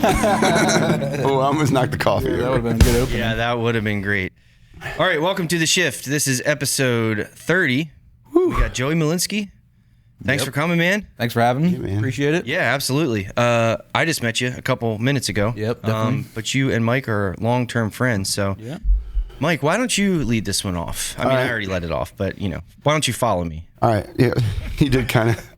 Oh, I almost knocked the coffee over. That would have been a good opening. Yeah, that would have been great. All right, welcome to The Shift. This is episode 30. We got Joey Malinsky. Thanks for coming, man. Thanks for having me. Yeah, man. Appreciate it. Yeah, absolutely. I just met you a couple minutes ago. Yep, definitely. But you and Mike are long-term friends, so... Yeah. Mike, why don't you lead this one off? I mean, I already let it off, but, why don't you follow me? All right. Yeah, he did kind of.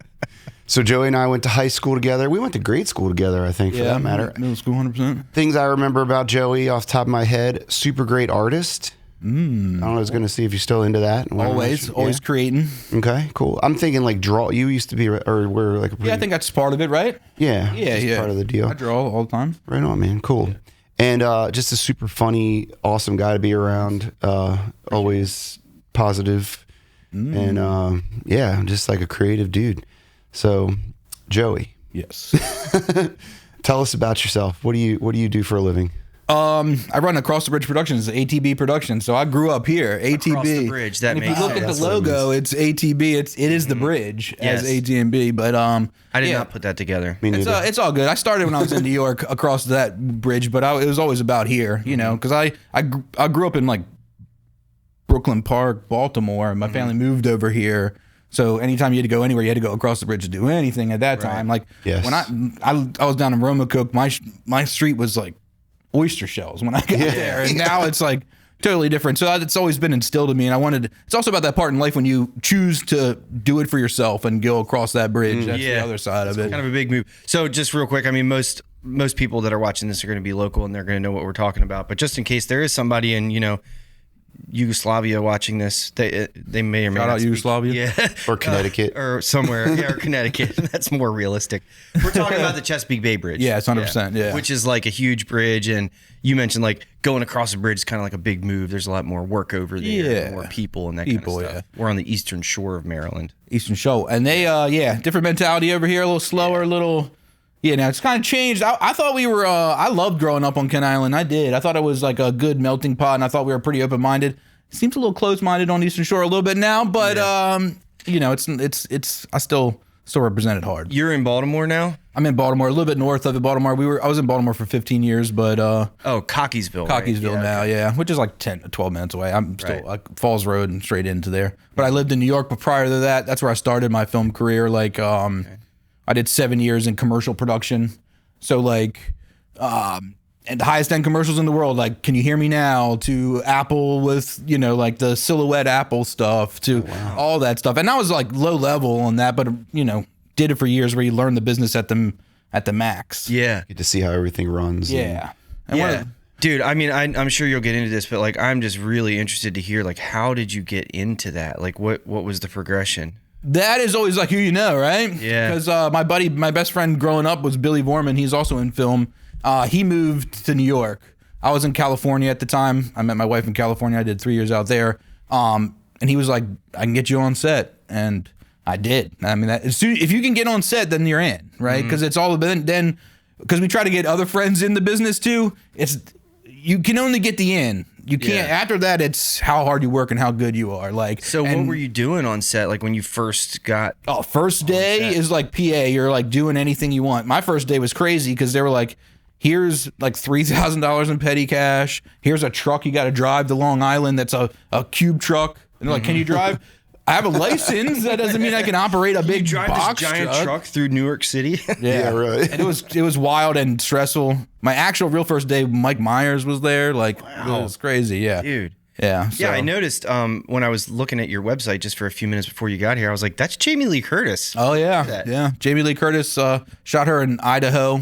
So Joey and I went to high school together. We went to grade school together, I think, for that matter. Middle school, 100%. Things I remember about Joey off the top of my head: super great artist. I don't know. I was going to see if you're still into that. Always creating. Okay, cool. I'm thinking like draw. You used to be, or we're like. Yeah, I think that's part of it, right? Yeah. Yeah. Part of the deal. I draw all the time. Right on, man. Cool. And just a super funny, awesome guy to be around. Always positive, and just like a creative dude. So, Joey, Yes. tell us about yourself. What do you do for a living? I run Across the Bridge Productions, ATB Productions. So I grew up here. ATB. Across the bridge. That and if makes you look sense. at the logo, it's ATB. It is the bridge Yes. as ATB. But I did not put that together. Me neither. it's all good. I started when I was in New York across that bridge, but it was always about here, because I grew up in like Brooklyn Park, Baltimore, and my family moved over here. So anytime you had to go anywhere, you had to go across the bridge to do anything at that time. Like Yes. when I was down in Romocook, my street was like oyster shells when I got there, and now it's like totally different. So it's always been instilled in me, and it's also about that part in life when you choose to do it for yourself and go across that bridge. That's the other side of it. Kind of a big move. So just real quick, I mean, most people that are watching this are going to be local and they're going to know what we're talking about. But just in case there is somebody in, Yugoslavia watching this, they may or may Shout not out speak. Yugoslavia. Yeah. Or Connecticut. Or somewhere. Yeah, or Connecticut. That's more realistic. We're talking about the Chesapeake Bay Bridge. Yeah, it's 100%. Yeah. Which is like a huge bridge. And you mentioned like going across a bridge is kind of like a big move. There's a lot more work over there. Yeah. More people and that kind of stuff. Yeah. We're on the eastern shore of Maryland. Eastern Shore, and they different mentality over here, a little slower, a little. Yeah, now it's kind of changed. I thought we were. I loved growing up on Kent Island. I did. I thought it was like a good melting pot, and I thought we were pretty open minded. Seems a little close minded on Eastern Shore a little bit now, but it's I still represent it hard. You're in Baltimore now? I'm in Baltimore, a little bit north of it. Baltimore. I was in Baltimore for 15 years, but Cockeysville. Right? Cockeysville now, yeah, which is like 10 to 12 minutes away. I'm still like Falls Road and straight into there. But I lived in New York, but prior to that, that's where I started my film career. Like I did 7 years in commercial production. So like and the highest end commercials in the world, like Can You Hear Me Now, to Apple with, like the silhouette Apple stuff, to all that stuff. And I was like low level on that, but did it for years where you learn the business at the max. Yeah. Get to see how everything runs. Yeah. Yeah. Dude, I mean, I'm sure you'll get into this, but like, I'm just really interested to hear, like, how did you get into that? Like, what was the progression? That is always like who you know, right? Yeah. Because my best friend growing up was Billy Vorman. He's also in film. He moved to New York. I was in California at the time. I met my wife in California. I did 3 years out there. And he was like, I can get you on set. And I did. I mean, if you can get on set, then you're in, right? Because it's all about then, because we try to get other friends in the business too. You can only get the in. You can't, after that, it's how hard you work and how good you are. Like, so what were you doing on set? Like when you first got... Oh, first day is like PA. You're like doing anything you want. My first day was crazy because they were like, here's like $3,000 in petty cash. Here's a truck you got to drive to Long Island. That's a cube truck. And they're like, can you drive? I have a license. That doesn't mean I can operate a big box this giant truck through New York City. Yeah, right. And it was wild and stressful. My actual real first day, Mike Myers was there. Like, it was crazy. Yeah, dude. Yeah. So. Yeah, I noticed when I was looking at your website just for a few minutes before you got here, I was like, that's Jamie Lee Curtis. Oh yeah, yeah. Jamie Lee Curtis shot her in Idaho.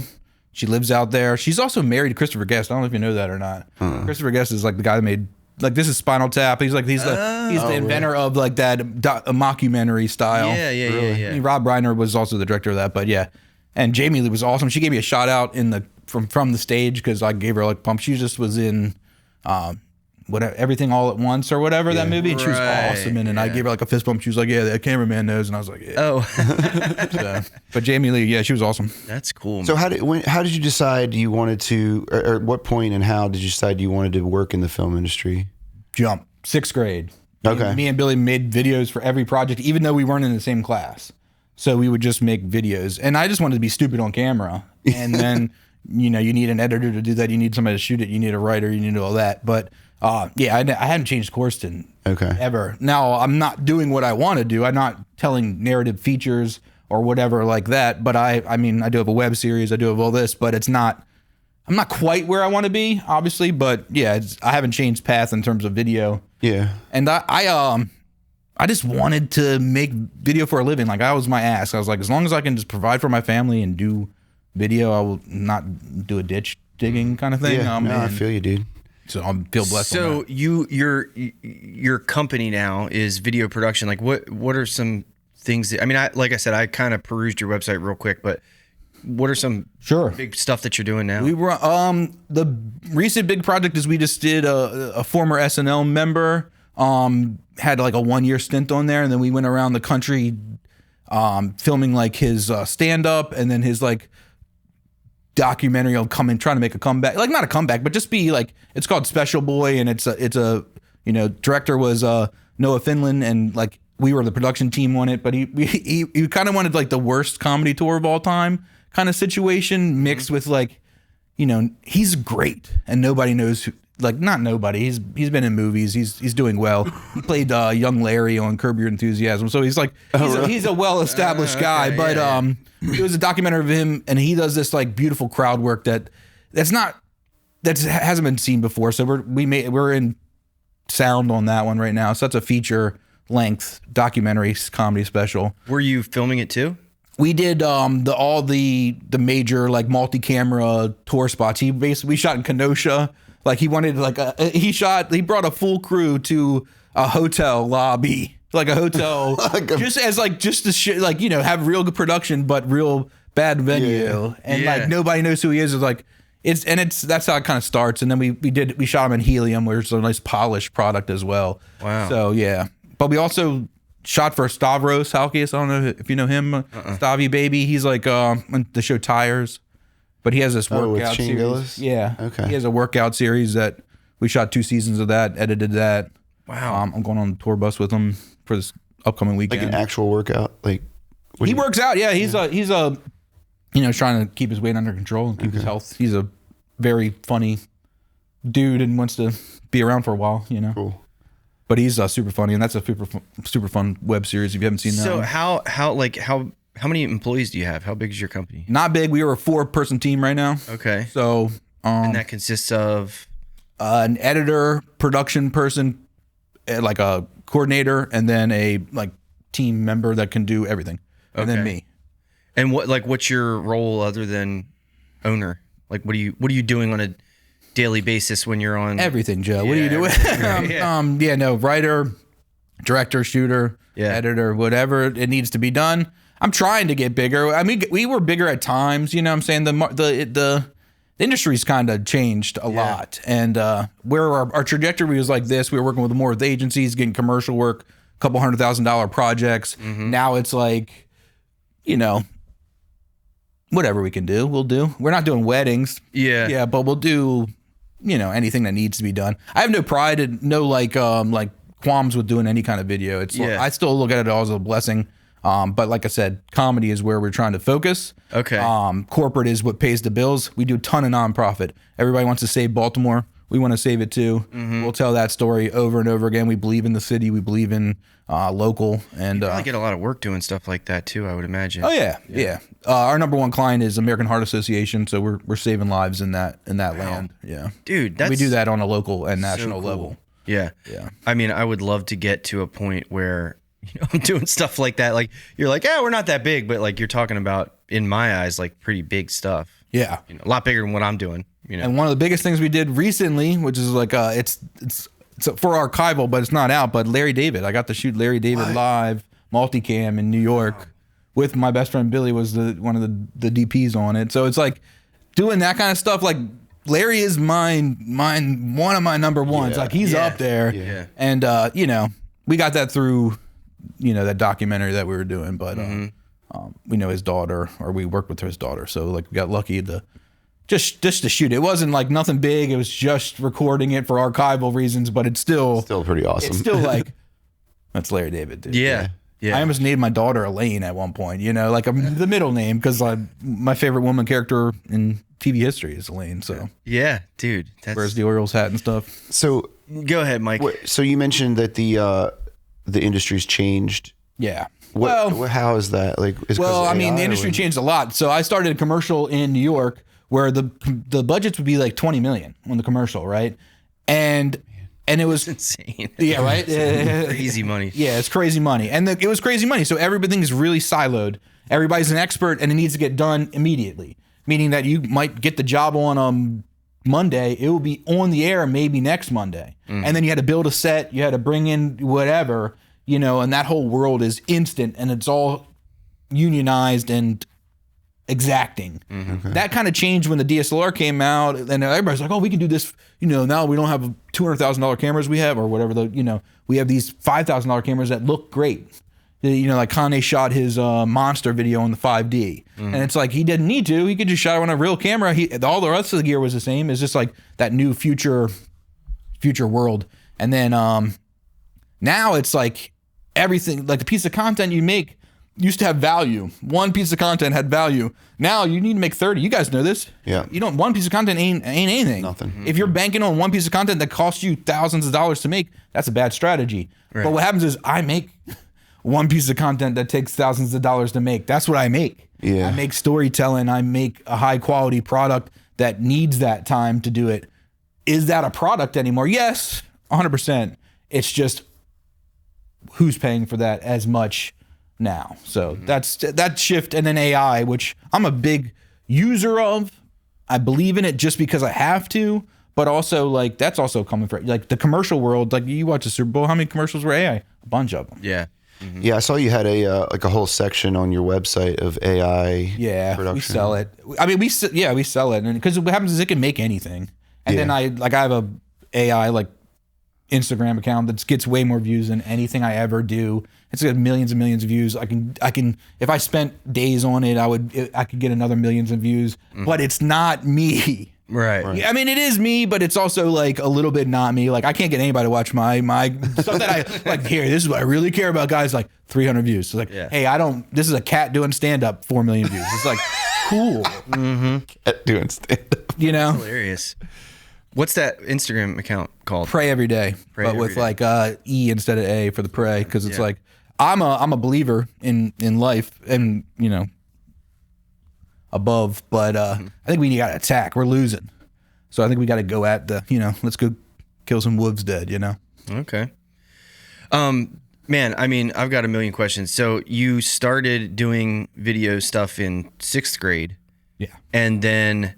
She lives out there. She's also married to Christopher Guest. I don't know if you know that or not. Christopher Guest is like the guy that made, like, this is Spinal Tap. He's the inventor of like that mockumentary style. Yeah. I mean, Rob Reiner was also the director of that, but yeah. And Jamie Lee was awesome. She gave me a shout out from the stage because I gave her like pump. She just was in Everything All at Once or whatever, that movie, and she was awesome. And I gave her like a fist bump. She was like, yeah, the cameraman knows. And I was like, yeah. Oh. So, but Jamie Lee, yeah, she was awesome. That's cool. So how did you decide you wanted to, or at what point and how did you decide you wanted to work in the film industry? Jump. 6th grade. Okay. Me and Billy made videos for every project, even though we weren't in the same class. So we would just make videos. And I just wanted to be stupid on camera. And then you need an editor to do that. You need somebody to shoot it. You need a writer. You need all that. But yeah, I hadn't changed course ever. Now I'm not doing what I want to do. I'm not telling narrative features or whatever like that. But I mean, I do have a web series. I do have all this, but I'm not quite where I want to be, obviously. But yeah, I haven't changed path in terms of video. Yeah. And I just wanted to make video for a living. Like, that was my ask. I was like, as long as I can just provide for my family and do video, I will not do a ditch digging kind of thing. Yeah, I feel you, dude. So I feel blessed. So your company now is video production. Like, what are some things that, I mean, like I said, I kind of perused your website real quick, but what are some big stuff that you're doing now? We were the recent big project is we just did a former SNL member had like a 1-year stint on there, and then we went around the country filming like his stand-up and then his like documentary on trying to make a comeback, like not a comeback, but just be like, it's called Special Boy, and it's a director was Noah Finland, and like we were the production team on it, but he kind of wanted like the worst comedy tour of all time kind of situation mixed with like, he's great and nobody knows who, like not nobody. He's been in movies. He's doing well. He played young Larry on Curb Your Enthusiasm, so he's like he's a well-established guy. But it was a documentary of him, and he does this like beautiful crowd work that hasn't been seen before. So we're in sound on that one right now. So that's a feature length documentary comedy special. Were you filming it too? We did all the major like multi-camera tour spots. We shot in Kenosha. Like he wanted like he brought a full crew to a hotel lobby, like a hotel, just to like, have real good production, but real bad venue. And like nobody knows who he is. It's like, that's how it kind of starts. And then we shot him in helium, where it's a nice polished product as well. Wow. So yeah, but we also shot for Stavros Halkias. I don't know if you know him, Stavy baby. He's like on the show Tires. But he has this workout series. Gillis? Yeah. Okay. He has a workout series that we shot 2 seasons of that, edited that. Wow. I'm going on the tour bus with him for this upcoming weekend. Like an actual workout? Like he works out, yeah. He's trying to keep his weight under control and keep his health. He's a very funny dude and wants to be around for a while, Cool. But he's super funny, and that's a super fun web series if you haven't seen that. So how many employees do you have? How big is your company? Not big. We are a 4-person team right now. Okay. So, and that consists of an editor, production person, like a coordinator, and then a like team member that can do everything, and then me. And what's your role other than owner? Like, what are you doing on a daily basis when you're on everything, Joe? What are you doing? Writer, director, shooter, editor, whatever it needs to be done. I'm trying to get bigger. I mean, we were bigger at times, you know what I'm saying? The industry's kind of changed a lot. And where our trajectory was like this, we were working with more with agencies, getting commercial work, a couple $100,000 projects. Mm-hmm. Now it's like, whatever we can do, we'll do. We're not doing weddings. Yeah. Yeah, but we'll do, anything that needs to be done. I have no pride and no like qualms with doing any kind of video. I still look at it all as a blessing. But like I said, comedy is where we're trying to focus. Okay. Corporate is what pays the bills. We do a ton of nonprofit. Everybody wants to save Baltimore. We want to save it too. Mm-hmm. We'll tell that story over and over again. We believe in the city. We believe in local. And you probably get a lot of work doing stuff like that too, I would imagine. Oh yeah. Our number one client is American Heart Association, so we're saving lives in that land. Yeah, dude, we do that on a local and national level. Yeah. I mean, I would love to get to a point where I'm doing stuff like that. Like you're like, we're not that big, but like you're talking about, in my eyes, like pretty big stuff. Yeah, a lot bigger than what I'm doing. And one of the biggest things we did recently, which is like it's for archival, but it's not out. But Larry David, I got to shoot Larry David live multicam in New York with my best friend Billy, was one of the DPs on it. So it's like doing that kind of stuff. Like Larry is one of my number ones. Yeah. Like he's up there. Yeah. And we got that through that documentary that we were doing, but we know his daughter, or we worked with his daughter, so like we got lucky to just to shoot. It wasn't like nothing big. It was just recording it for archival reasons, but it's still pretty awesome. It's still like that's Larry David, dude. Yeah. I almost named my daughter Elaine at one point, like the middle name, because my favorite woman character in TV history is Elaine. So yeah, dude, wears the Orioles hat and stuff. So go ahead, Mike. So you mentioned that the industry's changed. Yeah. How is that? Like, I mean, the industry changed a lot. So I started a commercial in New York where the budgets would be like 20 million on the commercial, right? And it was insane. Yeah, right. Crazy money. Yeah, it's crazy money, and it was crazy money. So everything is really siloed. Everybody's an expert, and it needs to get done immediately. Meaning that you might get the job on Monday, it will be on the air maybe next Monday, and then you had to build a set, you had to bring in whatever. And that whole world is instant, and it's all unionized and exacting. Okay. That kind of changed when the DSLR came out, and everybody's like, "Oh, we can do this." Now we don't have $200,000 cameras we have, or whatever. We have these $5,000 cameras that look great. Like Kanye shot his monster video on the 5D, and it's like he didn't need to. He could just shot it on a real camera. All the rest of the gear was the same. It's just like that new future world, and then now it's like. Everything, like the piece of content you make used to have value. One piece of content had value. Now you need to make 30. You guys know this. Yeah. One piece of content ain't anything. Nothing. If you're banking on one piece of content that costs you thousands of dollars to make, that's a bad strategy. Right. But what happens is I make one piece of content that takes thousands of dollars to make. That's what I make. Yeah. I make storytelling. I make a high quality product that needs that time to do it. Is that a product anymore? Yes, 100%. It's just who's paying for that as much now. So that's that shift. And then AI, which I'm a big user of. I believe in it just because I have to, but also like that's also coming from like the commercial world. Like you watch the Super Bowl, how many commercials were AI? A bunch of them. Yeah. Mm-hmm. Yeah, I saw you had a whole section on your website of AI. Yeah, production. We sell it. I mean, we sell it, and because what happens is it can make anything. And then I have a AI like Instagram account that gets way more views than anything I ever do. It's got millions and millions of views. I can if I spent days on it, I could get another millions of views. But it's not me. Right. I mean, it is me, but it's also like a little bit not me. Like I can't get anybody to watch my stuff that I like. Here, this is what I really care about, guys. Like 300 views. So like, hey, this is a cat doing stand up, 4 million views. It's like cool. Cat doing stand up. That's hilarious. What's that Instagram account called? Pray Every Day, but with like E instead of A for the pray, because it's like I'm a believer in life and above, but I think we got to attack. We're losing, so I think we got to go at the let's go kill some wolves dead. Okay. Man, I mean, I've got a million questions. So you started doing video stuff in 6th grade, and then.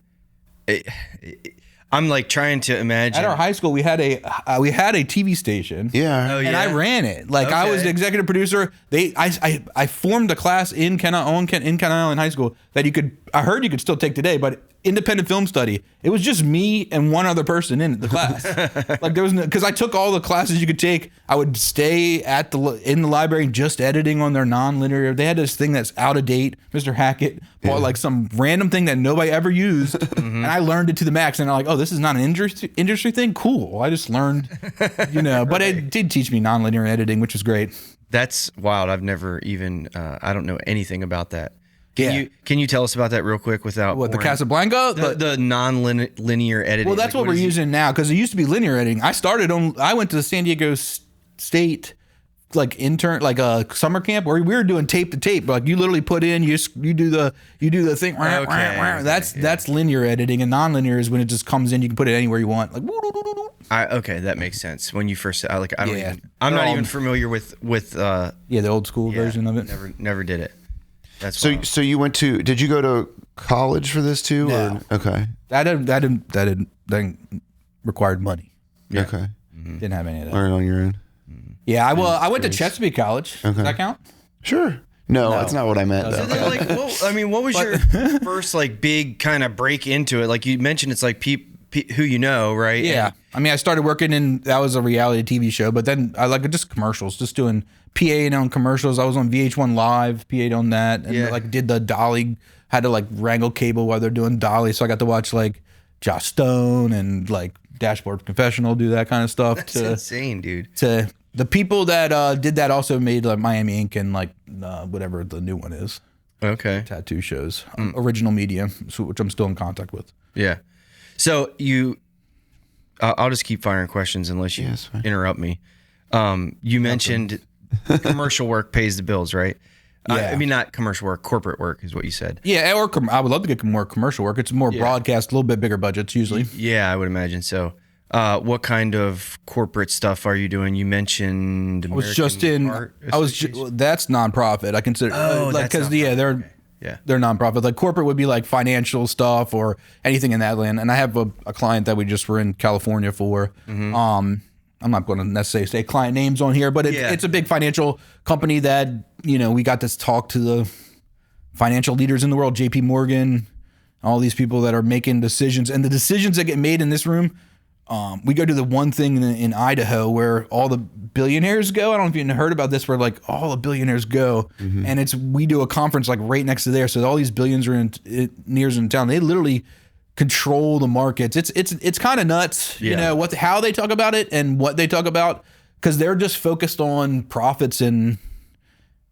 I'm like trying to imagine. At our high school, we had a TV station. Yeah. And I ran it. Like I was the executive producer. I formed a class in Kent Island High School that I heard you could still take today, but independent film study. It was just me and one other person in the class. Like there was because I took all the classes you could take. I would stay in the library just editing on their non-linear. They had this thing that's out of date. Mr. Hackett bought like some random thing that nobody ever used, and I learned it to the max. And I'm like, oh, this is not an industry thing. Cool. I just learned, But it did teach me non-linear editing, which was great. That's wild. I've never even. I don't know anything about that. Can you tell us about that real quick without the Casablanca? The non-linear editing. Well, that's what we're using now because it used to be linear editing. I went to the San Diego State a summer camp where we were doing tape to tape. Like you literally put in, you do the thing. That's linear editing, and non-linear is when it just comes in. You can put it anywhere you want. Like that makes sense. When you first I'm not even familiar with the old school version of it. Never did it. That's so you went to? Did you go to college for this too? No. Or, okay. That required money. Yeah. Okay. Didn't have any of that. Learn on your own. Yeah, I went to Chesapeake College. Okay. Does that count? Sure. No, that's not what I meant. So then, what was your first big kind of break into it? Like you mentioned, it's like who you know, right? Yeah. I mean, I started working that was a reality TV show, but then I just commercials, just doing PA on commercials. I was on VH1 Live, PA'd on that, and did the Dolly, had to wrangle cable while they're doing Dolly, so I got to watch Josh Stone and Dashboard Confessional, do that kind of stuff. That's insane, dude. To the people that did that also made Miami Ink and whatever the new one is. Okay. Tattoo shows, Original Media, which I'm still in contact with. Yeah. So I'll just keep firing questions unless you interrupt me. You mentioned commercial work pays the bills, right? Yeah. I mean, not commercial work, corporate work is what you said. Yeah, or I would love to get more commercial work. It's more broadcast, a little bit bigger budgets usually. Yeah, I would imagine so. What kind of corporate stuff are you doing? You mentioned American that's nonprofit. I consider because they're nonprofit. Like corporate would be like financial stuff or anything in that land. And I have a client that we just were in California for. I'm not going to necessarily say client names on here, but it's a big financial company that, we got to talk to the financial leaders in the world, JP Morgan, all these people that are making decisions. And the decisions that get made in this room, we go to the one thing in Idaho where all the billionaires go. I don't know if you heard about this, where like all the billionaires go, and we do a conference like right next to there. So all these billionaires in town, they literally control the markets. It's kind of nuts, how they talk about it and what they talk about, because they're just focused on profits and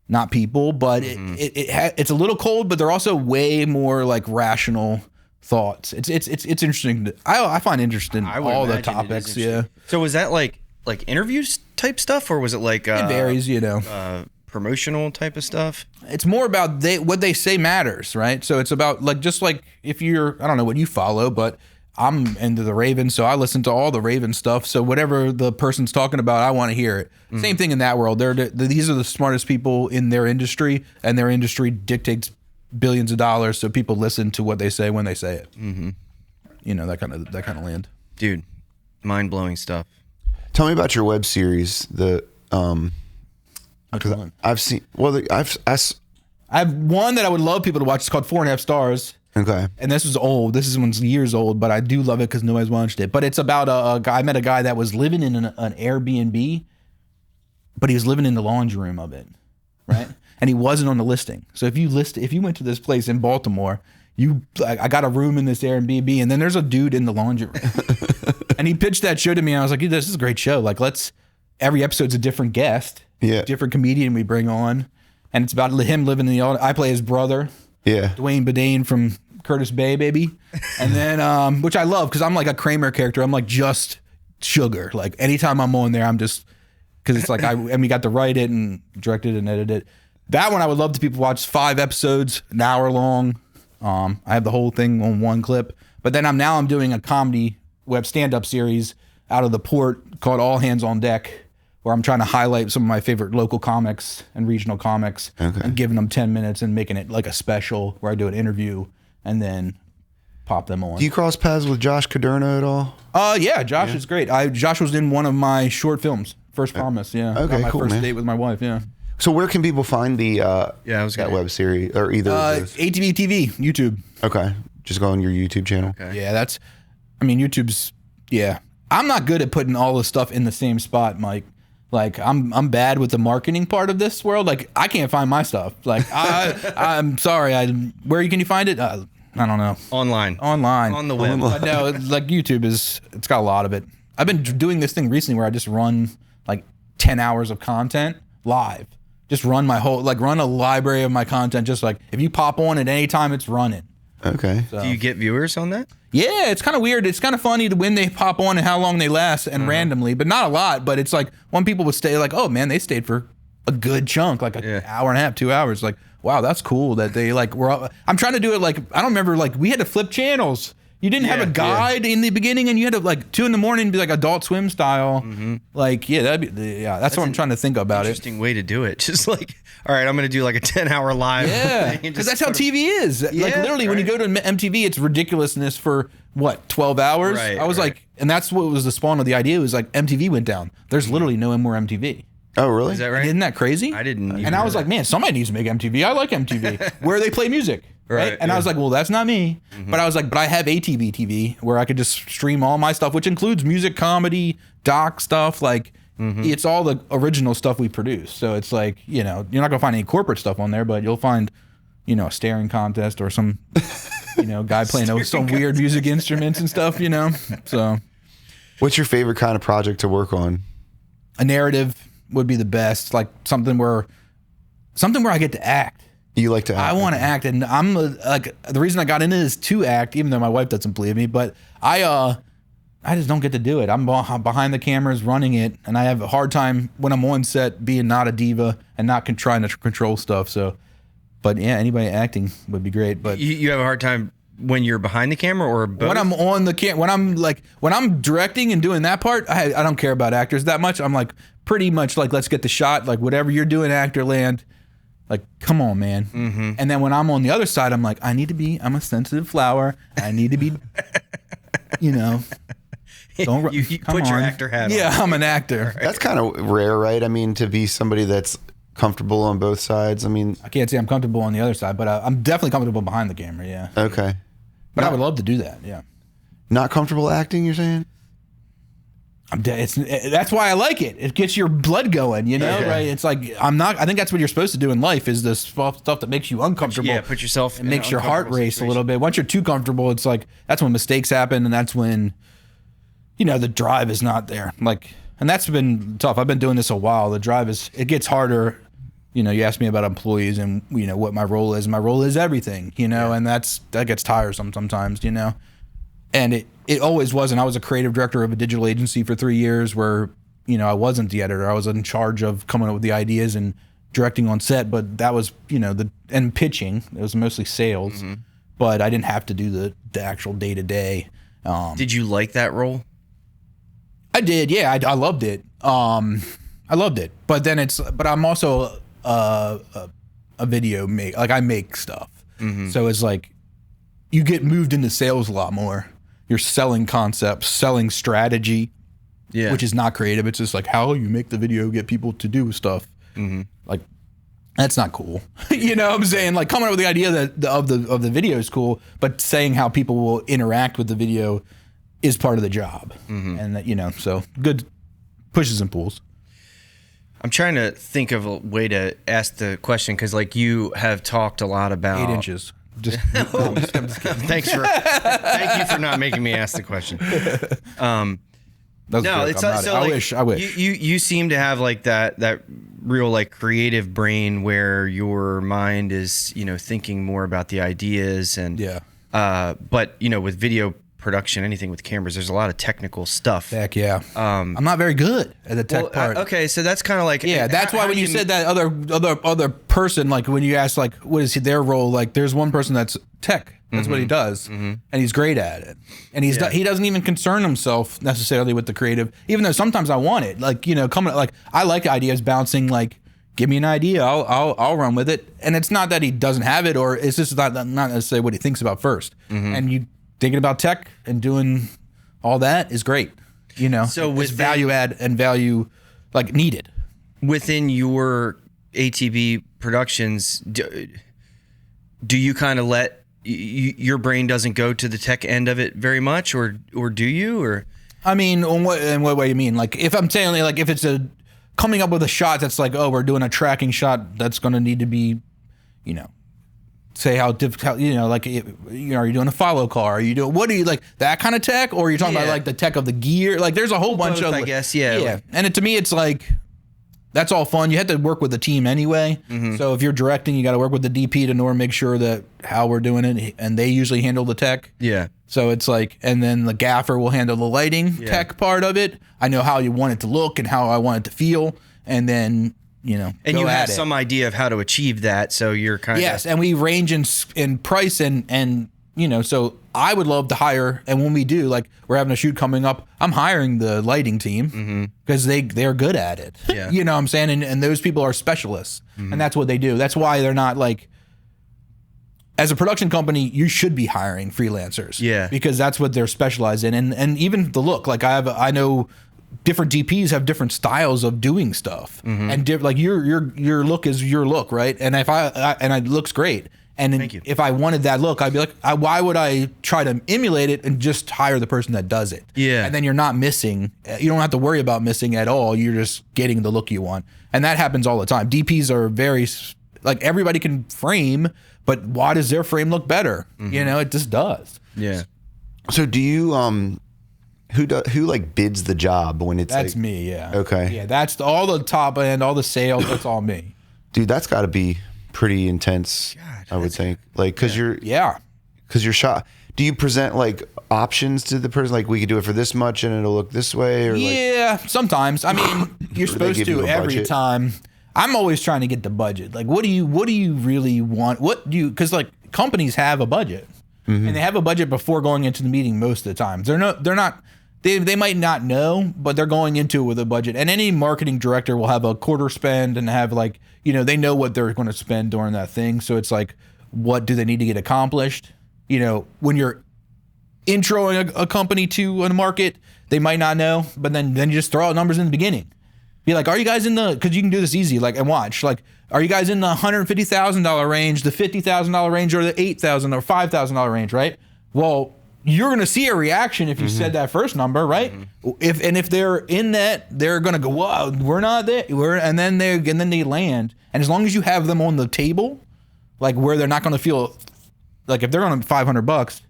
not people. But it's a little cold, but they're also way more like rational thoughts. It's interesting. I find interesting all the topics. Yeah. So was that like interviews type stuff, or was it like it varies, promotional type of stuff? It's more about what they say matters, right? So it's about just like if you're, I don't know what you follow, but I'm into the Ravens, so I listen to all the Raven stuff. So whatever the person's talking about, I want to hear it. Same thing in that world. These are the smartest people in their industry, and their industry dictates billions of dollars, so people listen to what they say when they say it. That kind of land. Dude, mind blowing stuff. Tell me about your web series. I've seen. Well, I have one that I would love people to watch. It's called 4.5 Stars. Okay. And this is old. This is one's years old, but I do love it because nobody's watched it. But it's about a guy. I met a guy that was living in an Airbnb, but he was living in the laundry room of it, right? And he wasn't on the listing. So if you went to this place in Baltimore, I got a room in this Airbnb, and then there's a dude in the laundry room. And he pitched that show to me, and I was like, dude, this is a great show. Like, every episode's a different guest, different comedian we bring on, and it's about him living in the. I play his brother, Dwayne Badane from Curtis Bay, baby, and then which I love because I'm like a Kramer character. I'm like just sugar. Like anytime I'm on there, I'm just because it's like and we got to write it and direct it and edit it. That one I would love to people watch. 5 episodes, an hour long. I have the whole thing on one clip, but then I'm doing a comedy web stand-up series out of the port called All Hands on Deck, where I'm trying to highlight some of my favorite local comics and regional comics and giving them 10 minutes and making it like a special where I do an interview and then pop them on. Do you cross paths with Josh Caderna at all? Yeah, Josh is great. Josh was in one of my short films, First Promise. Yeah. Okay, my cool, first man. date with my wife. Yeah. So where can people find that web series or either of those? ATB TV, YouTube. Okay. Just go on your YouTube channel. Okay. Yeah, YouTube's, I'm not good at putting all the stuff in the same spot, Mike. Like I'm bad with the marketing part of this world. Like I can't find my stuff. Like I'm sorry. Where can you find it? I don't know. Online. On the web. But no, like YouTube it's got a lot of it. I've been doing this thing recently where I just run like 10 hours of content live. Just run run a library of my content. Just like if you pop on at any time, it's running. Okay. So. Do you get viewers on that? Yeah, it's kind of weird. It's kind of funny when they pop on and how long they last and randomly, but not a lot. But it's like when people would stay like, oh man, they stayed for a good chunk, like an hour and a half, 2 hours. Like, wow, that's cool that they were. I'm trying to do it like, I don't remember, like we had to flip channels. You didn't have a guide in the beginning, and you had to 2 a.m. be like Adult Swim style. Like, that's what I'm trying to think about. Interesting way to do it. Just like, all right, I'm going to do like a 10-hour live. Yeah, because that's how TV is. Like literally, when you go to MTV, it's ridiculousness for 12 hours. Right, I was like, and that's what was the spawn of the idea. Was like MTV went down. There's literally no more MTV. Oh, really? Is that right? Isn't that crazy? I didn't. And I was like, man, somebody needs to make MTV. I like MTV, where they play music. Right. And I was like, well, that's not me. But I was like, but I have ATB TV where I could just stream all my stuff, which includes music, comedy, doc stuff. Like, it's all the original stuff we produce. So it's like, you're not going to find any corporate stuff on there, but you'll find, a staring contest or some, guy playing some weird music instruments and stuff, So. What's your favorite kind of project to work on? A narrative would be the best. Like something where I get to act. You like to act? I want to act, and I'm like, the reason I got into this to act, even though my wife doesn't believe me, but I just don't get to do it. I'm behind the cameras running it, and I have a hard time when I'm on set being not a diva and not trying to control stuff. So, but yeah, anybody acting would be great. But you have a hard time when you're behind the camera, or both? When I'm on the when I'm directing and doing that part, I don't care about actors that much. I'm like pretty much like, let's get the shot, like whatever you're doing, actor land. Like, come on, man. Mm-hmm. And then when I'm on the other side, I'm like, I'm a sensitive flower. I need to be, don't you put your actor hat on. Yeah, I'm an actor. Right. That's kind of rare, right? I mean, to be somebody that's comfortable on both sides. I mean, I can't say I'm comfortable on the other side, but I'm definitely comfortable behind the camera. Yeah. Okay. But I would love to do that. Yeah. Not comfortable acting, you're saying? That's why I like it. It gets your blood going, right? It's like, I think that's what you're supposed to do in life, is this stuff that makes you uncomfortable. Yeah, put yourself in makes your heart race a little bit. Once you're too comfortable, it's like, that's when mistakes happen, and that's when, the drive is not there. Like, and that's been tough. I've been doing this a while. The drive it gets harder. You asked me about employees and, what my role is. My role is everything, and that gets tiresome sometimes, And it always wasn't. I was a creative director of a digital agency for 3 years where, I wasn't the editor. I was in charge of coming up with the ideas and directing on set, but that was, and pitching. It was mostly sales, mm-hmm. but I didn't have to do the actual day-to-day. Did you like that role? I did, yeah. I loved it. I loved it. But then but I'm also a video like I make stuff. Mm-hmm. So it's like, you get moved into sales a lot more. You're selling concepts, selling strategy, which is not creative. It's just like how you make the video get people to do stuff. Mm-hmm. Like, that's not cool. You know what I'm saying? Like, coming up with the idea of the video is cool, but saying how people will interact with the video is part of the job. Mm-hmm. And that, so good pushes and pulls. I'm trying to think of a way to ask the question, because like you have talked a lot about 8 inches. Just, thank you for not making me ask the question. No, it's so like, I wish. You seem to have like that real like creative brain where your mind is, thinking more about the ideas and but with video production, anything with cameras, there's a lot of technical stuff. Heck yeah. I'm not very good at the tech part. Okay, so that's kind of like that's why when you said that other person, like when you asked like what is their role, like there's one person that's tech. That's mm-hmm. what he does, mm-hmm. and he's great at it. And he doesn't even concern himself necessarily with the creative, even though sometimes I want it. Like coming like I like ideas bouncing. Like, give me an idea, I'll run with it. And it's not that he doesn't have it, or it's just not necessarily what he thinks about first. Mm-hmm. And you thinking about tech and doing all that is great. So with value add and value like needed within your ATB Productions. Do you kind of let your brain doesn't go to the tech end of it very much, or do you? Or I mean, in what way you mean? Like if I'm saying like if it's coming up with a shot that's like, oh, we're doing a tracking shot that's going to need to be, say how difficult, like, are you doing a follow car? Are you doing, what are you like that kind of tech? Or are you talking about like the tech of the gear? Like there's a whole bunch of, I guess. Yeah. Yeah. And to me, it's like, that's all fun. You have to work with the team anyway. Mm-hmm. So if you're directing, you got to work with the DP to make sure that how we're doing it. And they usually handle the tech. Yeah. So it's like, and then the gaffer will handle the lighting tech part of it. I know how you want it to look and how I want it to feel. And then, and you have some idea of how to achieve that. So you're kind of. Yes. And we range in price and so I would love to hire. And when we do, like we're having a shoot coming up, I'm hiring the lighting team because they're good at it. Yeah. You know what I'm saying? And those people are specialists and that's what they do. That's why they're not like, as a production company, you should be hiring freelancers. Yeah. Because that's what they're specialized in. And even the look, like I know different DPs have different styles of doing stuff and like your look is your look. Right. And if it looks great. And if I wanted that look, I'd be like, why would I try to emulate it and just hire the person that does it? Yeah. And then you're not missing. You don't have to worry about missing at all. You're just getting the look you want. And that happens all the time. DPs are very, like everybody can frame, but why does their frame look better? It just does. Yeah. So do you, who like bids the job when it's That's like, me, yeah. Okay. Yeah, that's all the top end, all the sales, that's all me. Dude, that's got to be pretty intense. God, I would think, like, because you're shot. Do you present like options to the person, like we could do it for this much and it'll look this way, or sometimes. I mean, you're supposed to every time. I'm always trying to get the budget. Like, what do you really want? Because like companies have a budget, and they have a budget before going into the meeting most of the time. They might not know, but they're going into it with a budget. And any marketing director will have a quarter spend and have like, they know what they're going to spend during that thing. So it's like, what do they need to get accomplished? When you're introing a company to a market, they might not know, but then you just throw out numbers in the beginning. Be like, are you guys because you can do this easy, like, and watch, like, are you guys in the $150,000 range, the $50,000 range, or the $8,000 or $5,000 range, right? Well, you're going to see a reaction if you said that first number, right? If they're in that, they're going to go, whoa, we're not there. And then they land. And as long as you have them on the table, like where they're not going to feel like if they're on $500,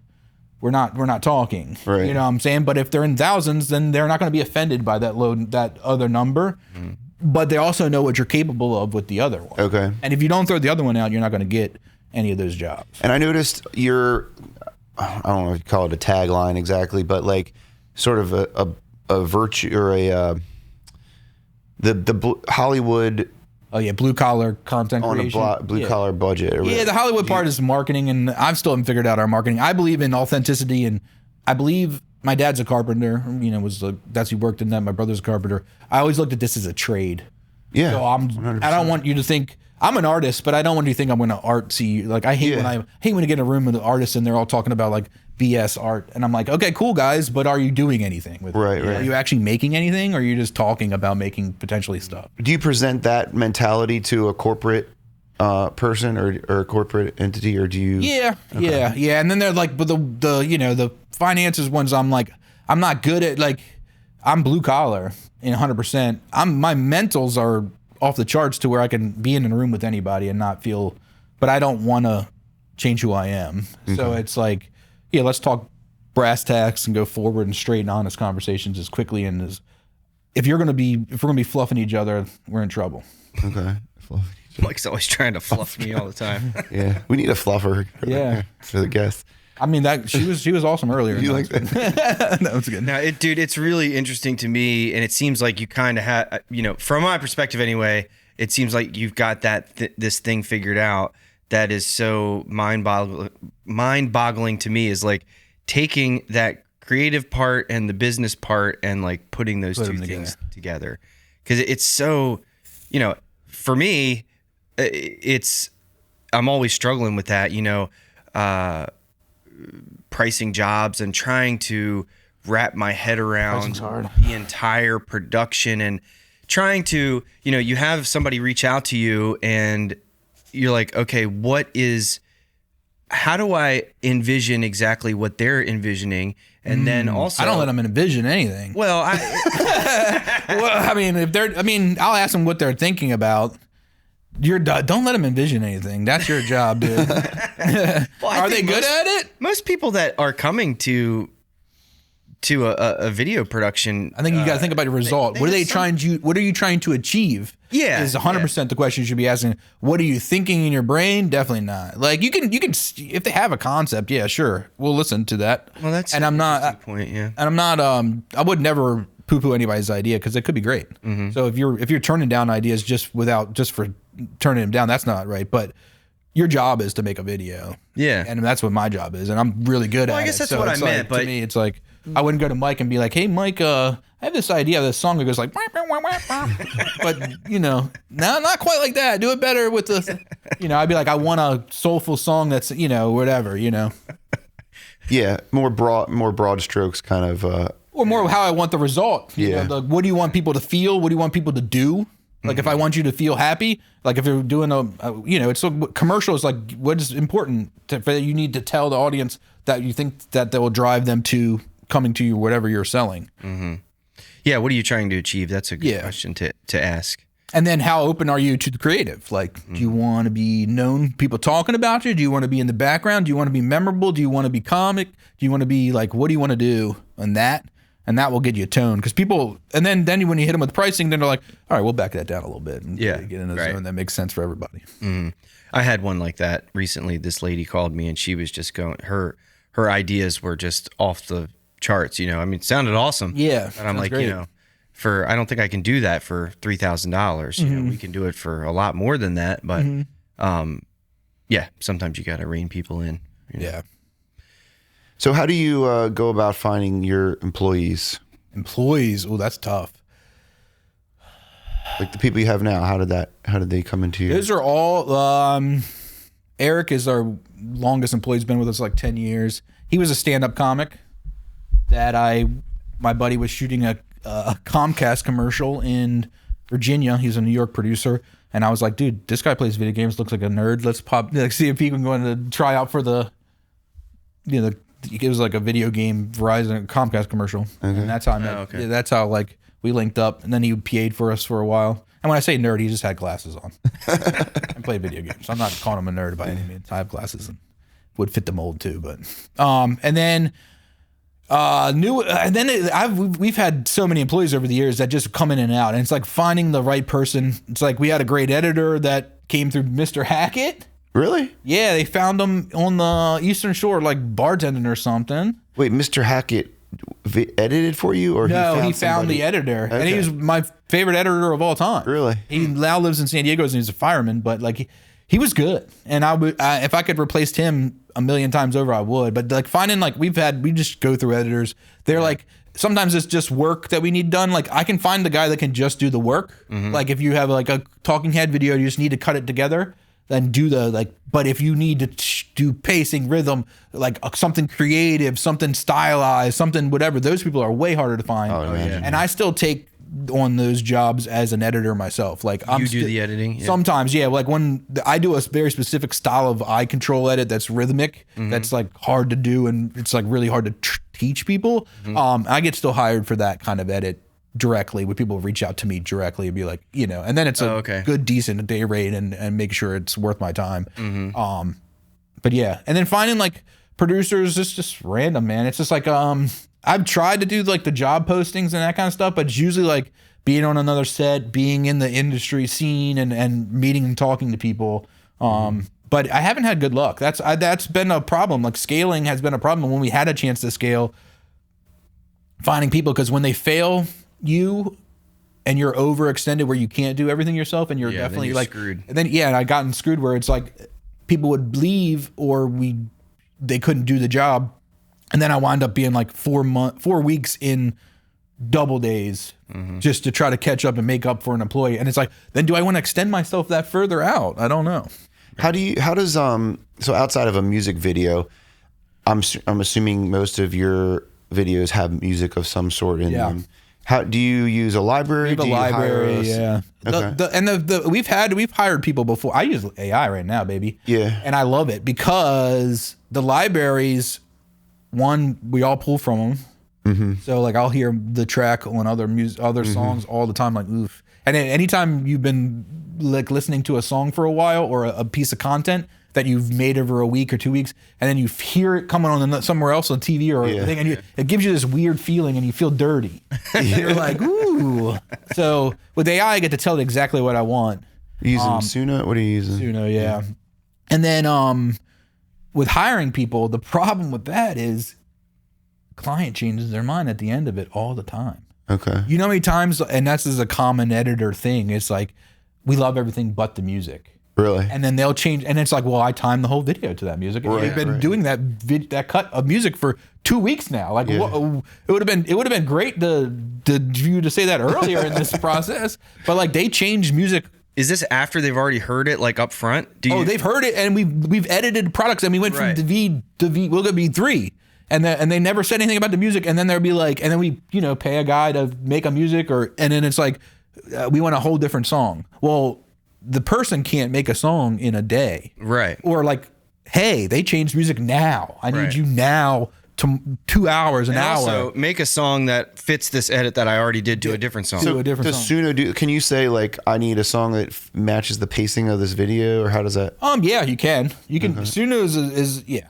we're not talking. Right. You know what I'm saying? But if they're in thousands, then they're not going to be offended by that other number. But they also know what you're capable of with the other one. Okay. And if you don't throw the other one out, you're not going to get any of those jobs. And I noticed I don't know if you call it a tagline exactly, but like sort of a virtue or the Hollywood. Oh yeah, blue collar content on creation. a blue collar budget. Yeah, the Hollywood part is marketing, and I still haven't figured out our marketing. I believe in authenticity, and I believe my dad's a carpenter. He worked in that. My brother's a carpenter. I always looked at this as a trade. Yeah, so I don't want you to think I'm an artist, but I don't want you to think I'm going to artsy. Like I hate when I get in a room with artists and they're all talking about like BS art, and I'm like, okay, cool guys, but are you doing anything with it? Right. Are you actually making anything, or are you just talking about making potentially stuff? Do you present that mentality to a corporate person or a corporate entity, or do you? Yeah. And then they're like, but the finances ones, I'm like, I'm not good at, like, I'm blue collar in 100%. My mentals are off the charts to where I can be in a room with anybody and not feel, but I don't want to change who I am. Okay. So it's like, yeah, let's talk brass tacks and go forward and straight and honest conversations as quickly and as, if we're gonna be fluffing each other, we're in trouble. Okay. Mike's always trying to fluff me all the time. Yeah, we need a fluffer. For the guests. I mean, that she was awesome earlier. You like that? That was good. Now, it's really interesting to me, and it seems like you kind of have, from my perspective anyway, it seems like you've got this thing figured out that is so mind-boggling to me, is like taking that creative part and the business part and like putting those two things together. Because it's so, for me, I'm always struggling with that, pricing jobs and trying to wrap my head around the entire production and trying to, you have somebody reach out to you and you're like, okay, how do I envision exactly what they're envisioning? And then also, I don't let them envision anything. Well, I'll ask them what they're thinking about. Don't let them envision anything. That's your job, dude. Are they good at it? Most people that are coming to a video production, I think you got to think about your result. What are you trying to achieve? Yeah, is 100% the question you should be asking. What are you thinking in your brain? Definitely not. Like you can if they have a concept, yeah, sure, we'll listen to that. Well, that's and I'm not point, yeah. And I'm not. I would never poo-poo anybody's idea because it could be great. Mm-hmm. So if you're turning down ideas just for turning them down, that's not right. But your job is to make a video. Yeah, and that's what my job is, and I'm really good at it. Well, I guess that's what I meant. But to me, it's like I wouldn't go to Mike and be like, "Hey, Mike, I have this idea of this song that goes like," but not quite like that. Do it better with the, I'd be like, I want a soulful song that's, whatever, Yeah, more broad strokes, kind of. Or more how I want the result. What do you want people to feel? What do you want people to do? Like if I want you to feel happy, like if you're doing it's so commercial is like what is important you need to tell the audience that you think that will drive them to coming to you, whatever you're selling. Mm-hmm. Yeah, what are you trying to achieve? That's a good question to ask. And then how open are you to the creative? Like, do you want to be known, people talking about you? Do you want to be in the background? Do you want to be memorable? Do you want to be comic? Do you want to be like, what do you want to do on that? and that will get you a tone. Because people, and then when you hit them with pricing, then they're like, all right, we'll back that down a little bit and get in a zone that makes sense for everybody. I had one like that recently. This lady called me, and she was just going, her ideas were just off the charts. I mean, it sounded awesome. Yeah, and I'm like, great. I don't think I can do that for $3,000. We can do it for a lot more than that, but sometimes you got to rein people in. Yeah. So how do you go about finding your employees? Oh, that's tough. Like the people you have now, how did they come into you? Those are all, Eric is our longest employee. He's been with us like 10 years. He was a stand-up comic that my buddy was shooting a Comcast commercial in Virginia. He's a New York producer. And I was like, dude, this guy plays video games, looks like a nerd. Let's see if he can go in to try out for it was like a video game Verizon Comcast commercial. Okay. And that's how I met. That's how we linked up. And then he PA'd for us for a while. And when I say nerd, he just had glasses on and played video games. I'm not calling him a nerd by any means. I have glasses and would fit the mold too. But we've had so many employees over the years that just come in and out, and it's like finding the right person. It's like we had a great editor that came through Mr. Hackett. Really? Yeah, they found him on the Eastern Shore, like bartending or something. Wait, Mr. Hackett edited for you, or he found the editor, and he was my favorite editor of all time. Really? He now lives in San Diego and he's a fireman, but he was good, and I would if I could replace him a million times over, I would. But finding we just go through editors. They're sometimes it's just work that we need done. I can find the guy that can just do the work. Like if you have a talking head video, you just need to cut it together. Then do but if you need to do pacing, rhythm, something creative, something stylized, something whatever, those people are way harder to find. Oh, yeah. And I still take on those jobs as an editor myself. You do the editing? Yeah. Sometimes, yeah. When I do a very specific style of eye control edit that's rhythmic, that's hard to do, and it's really hard to teach people. I get still hired for that kind of edit directly, when people reach out to me directly and be like, and then it's a good, decent day rate and make sure it's worth my time. But yeah, and then finding producers is just random, man. It's just I've tried to do the job postings and that kind of stuff, but it's usually being on another set, being in the industry scene and meeting and talking to people. But I haven't had good luck. That's been a problem. Scaling has been a problem. When we had a chance to scale, finding people, because when they fail you and you're overextended where you can't do everything yourself, and you're definitely screwed. And then and I gotten screwed where it's people would leave or they couldn't do the job, and then I wind up being 4 weeks in double days just to try to catch up and make up for an employee. And it's then do I want to extend myself that further out? I don't know. How does so outside of a music video, I'm assuming most of your videos have music of some sort in them. How do you use a library? We have a library, yeah. Okay. We've hired people before. I use AI right now, baby. Yeah. And I love it because the libraries, one, we all pull from them. So I'll hear the track on other songs all the time, oof. And then anytime you've been listening to a song for a while, or a piece of content that you've made over a week or 2 weeks, and then you hear it coming on somewhere else on TV or thing, and it gives you this weird feeling, and you feel dirty. You're ooh. So with AI, I get to tell it exactly what I want. Using Suno? What are you using? Suno, yeah. And then with hiring people, the problem with that is client changes their mind at the end of it all the time. Okay. You know how many times, and that's a common editor thing, it's we love everything but the music. Really? And then they'll change, and it's well, I timed the whole video to that music. And we've been doing that cut of music for 2 weeks now. It would have been great to you to say that earlier in this process. But they change music. Is this after they've already heard it up front? They've heard it, and we've edited products, and we went from V to we'll go V3. And they never said anything about the music, and then they'll be and then we pay a guy to make a music, and then it's we want a whole different song. Well, the person can't make a song in a day, right? Or hey, they changed music now. I need you now to 2 hours, an hour. Also, make a song that fits this edit that I already did to a different song. So does Suno do? Can you say I need a song that matches the pacing of this video, or how does that? Yeah, you can. You can. Suno is yeah.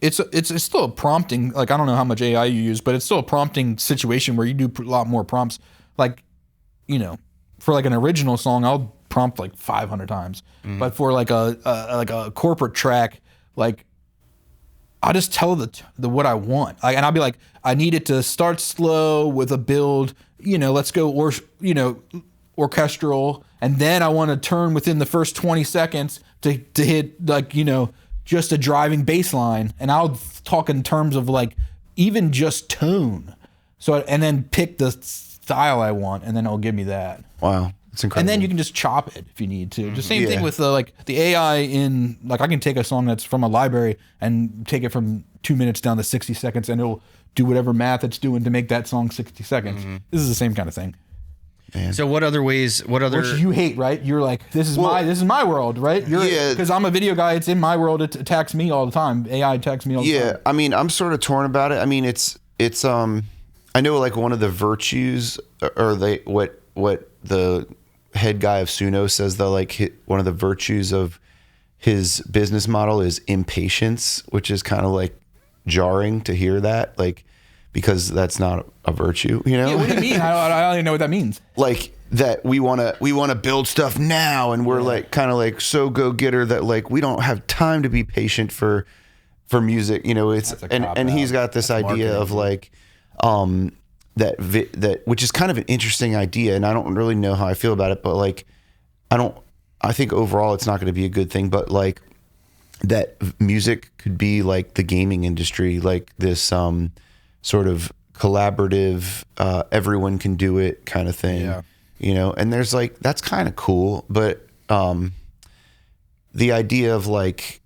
it's still a prompting. Like, I don't know how much AI you use, but it's still a prompting situation where you do a lot more prompts. Like, you know, for like an original song, I'll prompt like 500 times. But for like a corporate track, like, I'll just tell the what I want. And I'll be like, I need it to start slow with a build, you know, let's go, orchestral. And then I want to turn within the first 20 seconds to hit, like, you know, just a driving bass line. And I'll talk in terms of like even just tone. So, and then pick the style I want, and then it'll give me that. Wow. It's incredible. And then you can just chop it if you need to. The same thing with the AI in, like, I can take a song that's from a library and take it from 2 minutes down to 60 seconds, and it'll do whatever math it's doing to make that song 60 seconds. This is the same kind of thing. Man. So what other ways? Which you hate, right? You're like, this is my world, right? Because I'm a video guy. It's in my world. It attacks me all the time. AI attacks me all the time. Yeah, I mean, I'm sort of torn about it. I mean, it's I know like one of the virtues, or what the head guy of Suno says, that like one of the virtues of his business model is impatience, which is kind of like jarring to hear that, like, because that's not a virtue, you know? Yeah, what do you mean? I don't even know what that means. Like that we want to build stuff now, and we're like kind of like so go-getter that like we don't have time to be patient for music, you know. It's and he's got this idea of like that which is kind of an interesting idea, and I don't really know how I feel about it, but like I think overall it's not going to be a good thing, but like that music could be like the gaming industry, like this sort of collaborative, everyone can do it kind of thing, you know. And there's like, that's kind of cool, but the idea of like,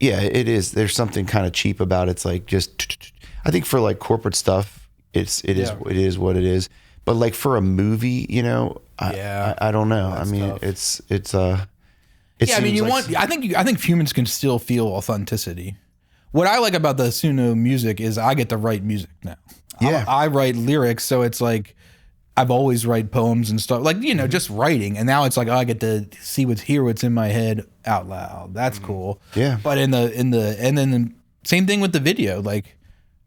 yeah, it is, there's something kind of cheap about it. It's like just, I think for like corporate stuff, it is what it is. But like for a movie, you know, I don't know. I mean, tough. I mean, I think humans can still feel authenticity. What I like about the Suno music is I get to write music now. Yeah. I write lyrics, so it's like I've always write poems and stuff, like, you know, just writing. And now it's like, oh, I get to hear what's in my head out loud. That's cool. Yeah. But and then the same thing with the video, like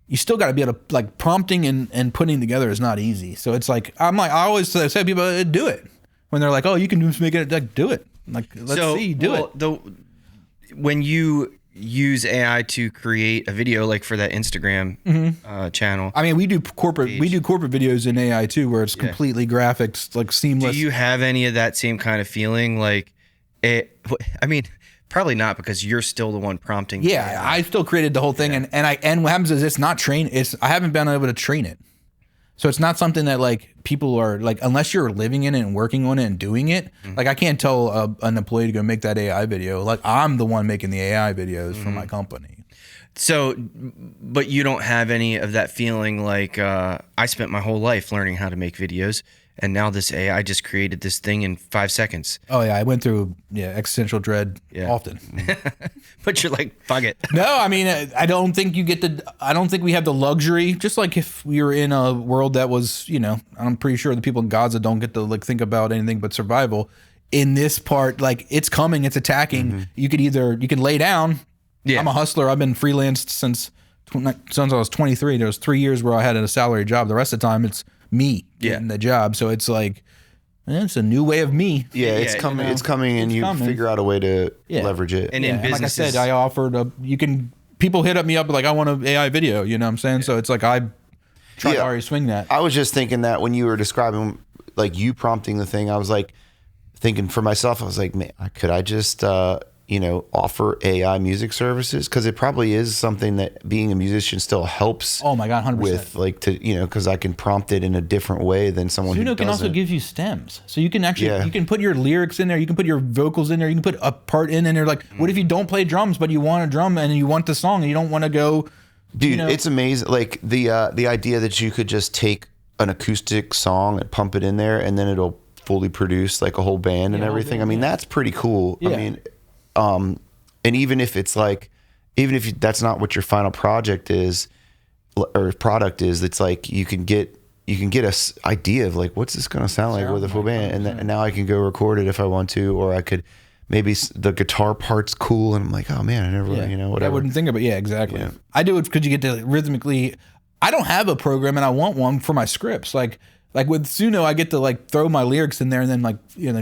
you still got to be able to, like, prompting and putting together is not easy. So it's like, I always say to people, do it. When they're like, oh, you can just make it, like, do it. Like, let's see, do it. When you use AI to create a video, like for that Instagram channel, I mean, we do corporate videos in AI too, where it's completely graphics, like seamless. Do you have any of that same kind of feeling? Like, I mean, probably not, because you're still the one prompting. Yeah, I still created the whole thing, and what happens is it's not trained. I haven't been able to train it. So it's not something that like people are like, unless you're living in it and working on it and doing it. Like I can't tell an employee to go make that AI video. Like I'm the one making the AI videos for my company. So, but you don't have any of that feeling like I spent my whole life learning how to make videos, and now this AI just created this thing in 5 seconds. Oh yeah, I went through existential dread often. But you're like, fuck it. No, I mean, I don't think we have the luxury. Just like if we were in a world that was, you know, I'm pretty sure the people in Gaza don't get to like think about anything but survival. In this part, like it's coming, it's attacking. You can lay down. Yeah. I'm a hustler. I've been freelanced since I was 23. There was 3 years where I had a salary job. The rest of the time, it's me getting the job. So it's like, it's a new way of me. Yeah, it's coming. You know, it's coming, and you figure out a way to leverage it. And in businesses, like I said, I offered people hit up me up like, I want an AI video. You know what I'm saying? So it's like I try to already swing that. I was just thinking that when you were describing like you prompting the thing, I was like thinking for myself. I was like, man, could I just offer AI music services? Because it probably is something that being a musician still helps. Oh my God, 100%. With like because I can prompt it in a different way than someone who doesn't. Suno can also give you stems, so you can actually you can put your lyrics in there, you can put your vocals in there, you can put a part in there. Like, what if you don't play drums but you want a drum and you want the song and you don't want to go? Dude, it's amazing. Like the idea that you could just take an acoustic song and pump it in there and then it'll fully produce like a whole band and everything. I mean, that's pretty cool. Yeah. I mean. And even if it's like, that's not what your final project is or product is, it's like you can get a idea of like, what's this going to sound like with a full band, and now I can go record it if I want to, or I could maybe the guitar part's cool, and I'm like, oh man, I never, whatever. I wouldn't think about it. Yeah, exactly. Yeah. I do it because you get to rhythmically. I don't have a program, and I want one for my scripts. Like with Suno, I get to like throw my lyrics in there, and then like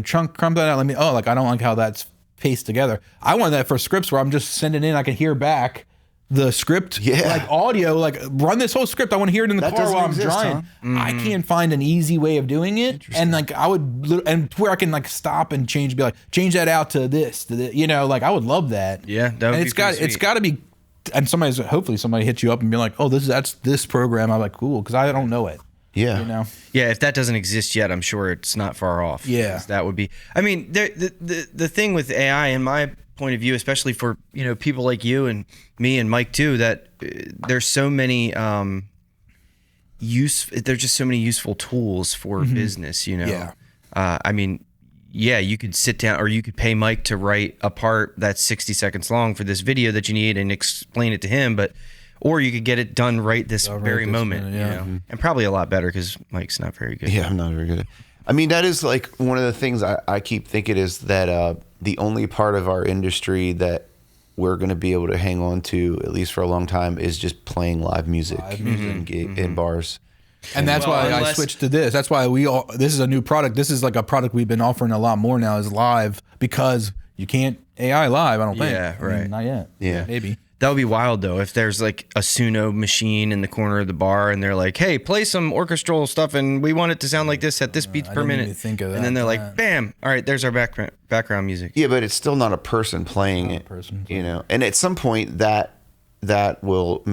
crumb that out. I don't like how that's paced together. I want that for scripts where I'm just sending in. I can hear back the script, like audio, like run this whole script. I want to hear it in the car while I'm driving. Huh? I can't find an easy way of doing it, and like I would, and where I can like stop and change, be like change that out to this, like I would love that. Yeah, that would it's got to be, and hopefully somebody hits you up and be like, oh, that's this program. I'm like, cool, because I don't know it. Yeah. Yeah, if that doesn't exist yet, I'm sure it's not far off. Yeah. That would be, I mean, the thing with AI, in my point of view, especially for, people like you and me and Mike too, that there's so many, there's just so many useful tools for business, Yeah. I mean, yeah, you could sit down, or you could pay Mike to write a part that's 60 seconds long for this video that you need and explain it to him, or you could get it done right this very moment, and probably a lot better because Mike's not very good. Yeah, I'm not very good. I mean, that is like one of the things I keep thinking is that the only part of our industry that we're going to be able to hang on to, at least for a long time, is just playing live music in bars. And that's why I switched to this. That's why this is a new product. This is like a product we've been offering a lot more now, is live, because you can't AI live, I don't think. Yeah, right. I mean, not yet. Yeah. Maybe. That would be wild, though, if there's like a Suno machine in the corner of the bar and they're like, hey, play some orchestral stuff and we want it to sound like this at this beats per minute. Even think of that, and then they're like, bam, all right, there's our background music. Yeah, but it's still not a person playing it. And at some point that will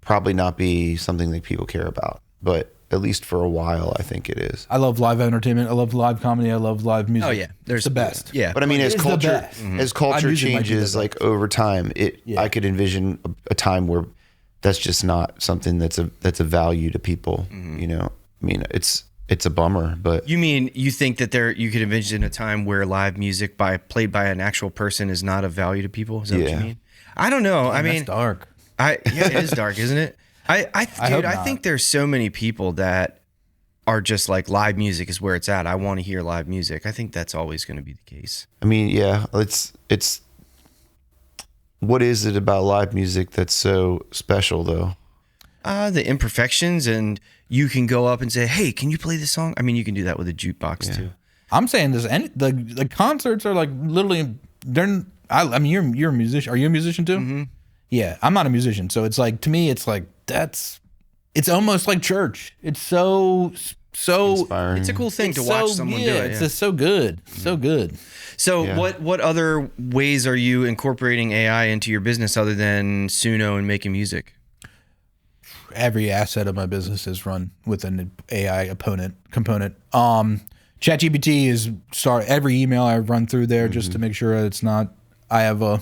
probably not be something that people care about. But at least for a while, I think it is. I love live entertainment. I love live comedy. I love live music. Oh yeah, it's the best. Yeah, but I mean, as culture changes, like over time, I could envision a time where that's just not something that's a value to people. I mean, it's a bummer, but you think that you could envision a time where live music played by an actual person is not of value to people? Is that what you mean? I don't know. I mean, that's dark. It is dark, isn't it? I think there's so many people that are just like, live music is where it's at. I want to hear live music. I think that's always going to be the case. I mean, yeah, it's what is it about live music that's so special though? The imperfections, and you can go up and say, hey, can you play this song? I mean, you can do that with a jukebox too. I'm saying this, and the concerts are like literally, I mean, you're a musician. Are you a musician too? Mm-hmm. Yeah, I'm not a musician, so it's like, to me, it's like it's almost like church. It's so inspiring. It's a cool thing to watch someone do it. It's just so good, so good. So what other ways are you incorporating AI into your business other than Suno and making music? Every asset of my business is run with an AI component. ChatGPT is every email I run through there just to make sure it's not. I have a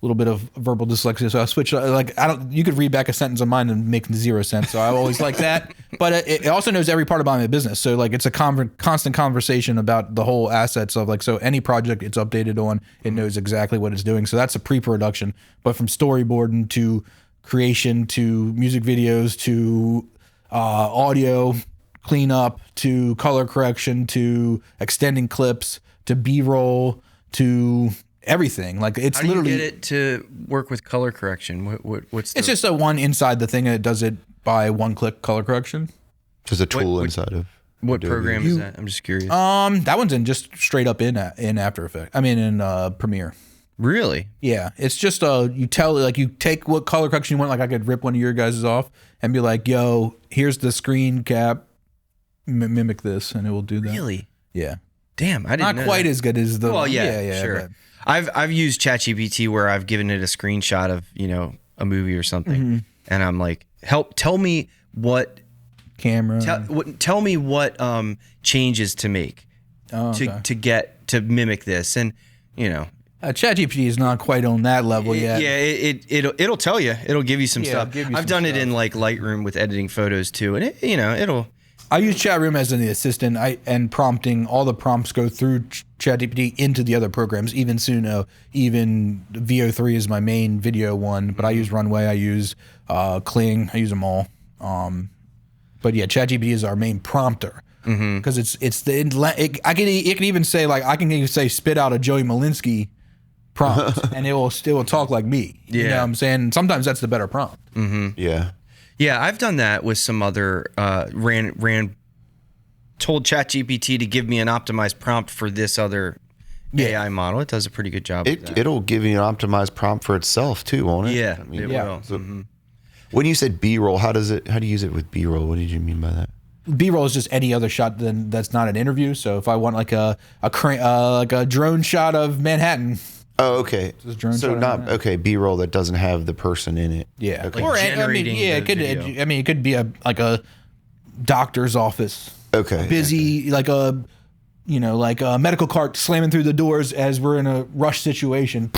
little bit of verbal dyslexia, so I switch. You could read back a sentence of mine and make 0 sense. So I always like that. But it also knows every part about my business. So like, it's a constant conversation about the whole assets of like, so any project it's updated on, it knows exactly what it's doing. So that's a pre-production. But from storyboarding to creation to music videos to audio cleanup to color correction to extending clips to B-roll to everything. Like, it's How do literally you get it to work with color correction. What's it's just a one inside the thing, and it does it by one-click color correction. There's a tool inside of what program is that? I'm just curious. That one's just straight up in After Effects. I mean, in Premiere. Really? Yeah, it's just you take what color correction you want. Like, I could rip one of your guys' off and be like, "Yo, here's the screen cap. Mimic this," and it will do that. Really? Yeah. Damn, I didn't know Not quite that. as good as the. Well, yeah, sure. But I've used ChatGPT where I've given it a screenshot of a movie or something, and I'm like, tell me what camera. Tell me what changes to make to get to mimic this, and ChatGPT is not quite on that level yet. Yeah, it'll tell you. It'll give you some stuff. I've done it in like Lightroom with editing photos too, and it'll. I use Chatroom as an assistant, and prompting. All the prompts go through ChatGPT into the other programs, even Suno, even VO3 is my main video one, but I use Runway, I use Kling, I use them all. But yeah, ChatGPT is our main prompter. because it can even say like I can even say spit out a Joey Malinsky prompt and it will still talk like me. You know what I'm saying? Sometimes that's the better prompt. Yeah, I've done that with some other told ChatGPT to give me an optimized prompt for this other AI model. It does a pretty good job of that. It'll give you an optimized prompt for itself too, won't it? Yeah, it will. So when you said B-roll, how do you use it with B-roll? What did you mean by that? B-roll is just any other shot that's not an interview. So if I want like a drone shot of Manhattan. Oh, okay. So not B-roll that doesn't have the person in it. Yeah. Okay. Or it could be a doctor's office. Okay. Busy, like a medical cart slamming through the doors as we're in a rush situation.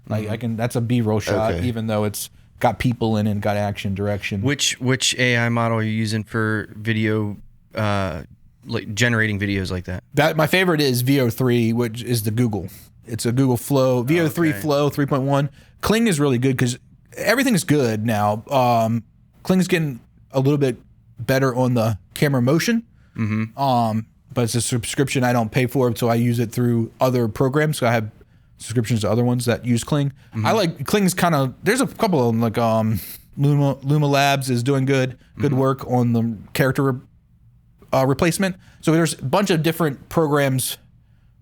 That's a B-roll shot, even though it's got people in it and got action direction. Which AI model are you using for video, like generating videos like that? My favorite is VO3, which is the Google. It's a Google Flow, VO3 Flow 3.1. Kling is really good because everything is good now. Kling's getting a little bit better on the camera motion. But it's a subscription I don't pay for, so I use it through other programs. So I have subscriptions to other ones that use Kling. I like Kling's kind of. There's a couple of them like Luma Labs is doing good work on the character replacement. So there's a bunch of different programs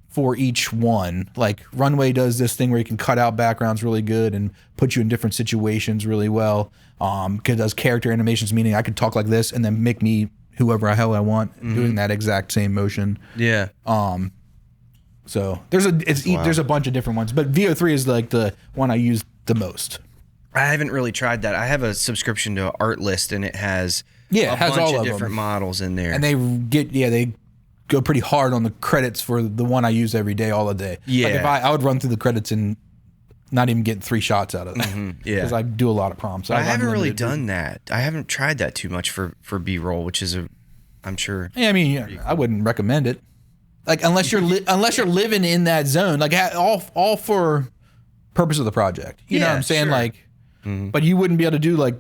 for each one. Like Runway does this thing where you can cut out backgrounds really good and put you in different situations really well. It does character animations, meaning I could talk like this and then make me whoever the hell I want doing that exact same motion. Yeah. So there's a bunch of different ones, but VO3 is like the one I use the most. I haven't really tried that. I have a subscription to Artlist, and it has a bunch of different models in there. And they go pretty hard on the credits for the one I use every day, all the day. Yeah. Like if I would run through the credits and not even get 3 shots out of it. Because I do a lot of prompts. I haven't really done that. I haven't tried that too much for B-roll, which is I'm sure. Yeah, I mean, I wouldn't recommend it. Like unless you're living in that zone, like all for purpose of the project. You know what I'm saying? Sure. Like, but you wouldn't be able to do like,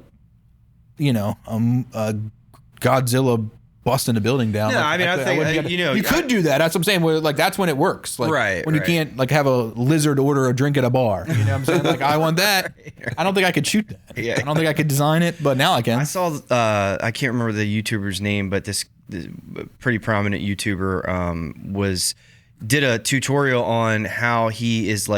Godzilla busting a building down. No, like, I think you could do that. That's what I'm saying. Where like that's when it works. Like, when you can't like have a lizard order a drink at a bar. You know what I'm saying? Like I want that. I don't think I could shoot that. Yeah. I don't think I could design it, but now I can. I saw. I can't remember the YouTuber's name, but this pretty prominent YouTuber did a tutorial on how he is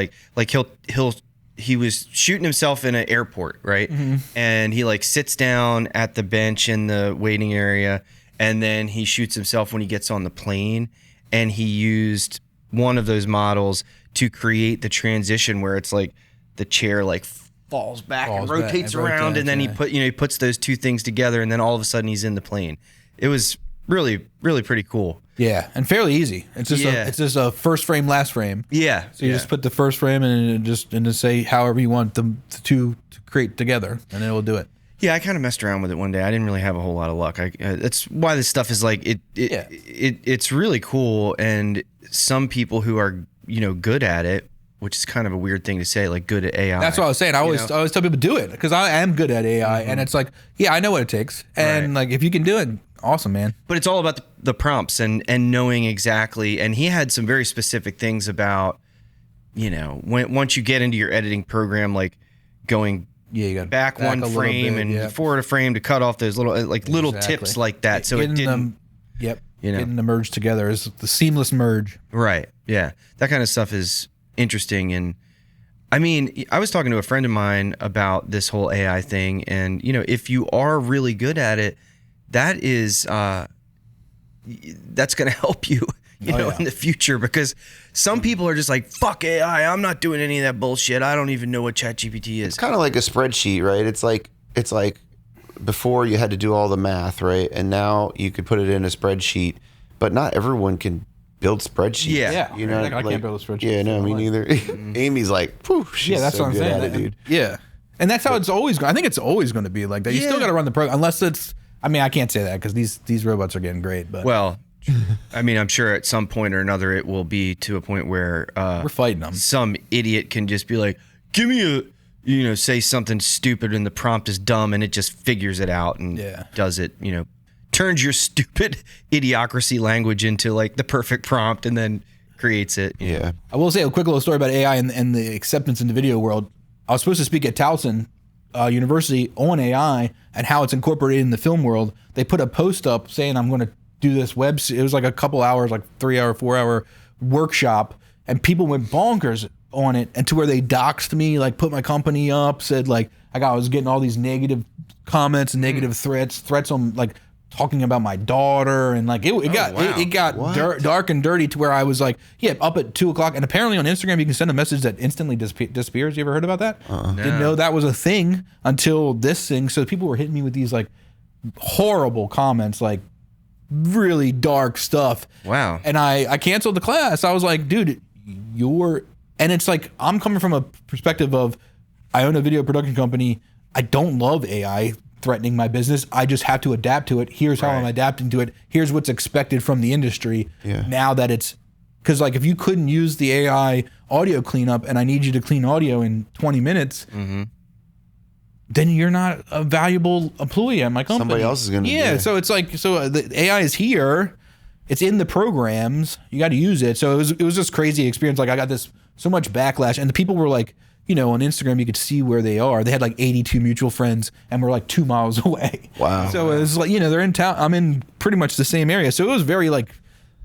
he was shooting himself in an airport, right? And he like sits down at the bench in the waiting area. And then he shoots himself when he gets on the plane, and he used one of those models to create the transition where it's like the chair like falls back and rotates around, and then he puts those two things together, and then all of a sudden he's in the plane. It was really, really pretty cool. Yeah, and fairly easy. It's just a first frame, last frame. Yeah. So you just put the first frame and just say however you want the two to create together, and it will do it. Yeah, I kind of messed around with it one day. I didn't really have a whole lot of luck. That's why this stuff is like it's really cool. And some people who are good at it, which is kind of a weird thing to say, like good at AI. That's what I was saying. I always tell people do it because I am good at AI, and it's like I know what it takes, and like if you can do it, awesome, man. But it's all about the prompts and knowing exactly. And he had some very specific things about once you get into your editing program, like going. Yeah, you got back one frame and forward a frame to cut off those little tips like that. So it didn't. Getting them merged together is the seamless merge. Right. Yeah, that kind of stuff is interesting. And I mean, I was talking to a friend of mine about this whole AI thing, and if you are really good at it, that is that's going to help you. In the future, because some people are just like, fuck AI, I'm not doing any of that bullshit. I don't even know what ChatGPT is. It's kind of like a spreadsheet, right? It's like before you had to do all the math, right? And now you could put it in a spreadsheet, but not everyone can build spreadsheets. Yeah. I can't build a spreadsheet. Yeah, no, me neither. Amy's like, whew, she's that's so what I'm good saying. at it, dude. Yeah. And that's how it's always going. I think it's always going to be like that. You still got to run the program, unless it's, I mean, I can't say that because these robots are getting great, but. Well, I mean, I'm sure at some point or another it will be to a point where we're fighting them. Some idiot can just be like, give me say something stupid and the prompt is dumb and it just figures it out and does it, turns your stupid idiocracy language into like the perfect prompt and then creates it. Yeah. I will say a quick little story about AI and the acceptance in the video world. I was supposed to speak at Towson University on AI and how it's incorporated in the film world. They put a post up saying I'm going to do this it was like a couple hours, like 3 hour, 4 hour workshop, and people went bonkers on it, and to where they doxed me, like put my company up, said like I was getting all these negative comments and negative threats on like talking about my daughter, and like it got dark and dirty to where I was like, yeah, up at 2 o'clock, and apparently on Instagram you can send a message that instantly disappears. You ever heard about that? Didn't know that was a thing until this thing. So people were hitting me with these like horrible comments, like really dark stuff. Wow. And I canceled the class. I was like, dude, and it's like, I'm coming from a perspective of, I own a video production company. I don't love AI threatening my business. I just have to adapt to it. Here's how I'm adapting to it. Here's what's expected from the industry. Yeah. Now that it's, because like if you couldn't use the AI audio cleanup and I need you to clean audio in 20 minutes, then you're not a valuable employee at my company. Somebody else is going to do it. So it's like, the AI is here. It's in the programs. You got to use it. So it was just crazy experience. Like I got so much backlash, and the people were like, you know, on Instagram, you could see where they are. They had like 82 mutual friends and we're like 2 miles away. Wow. So it was like, you know, they're in town. I'm in pretty much the same area. So it was very like,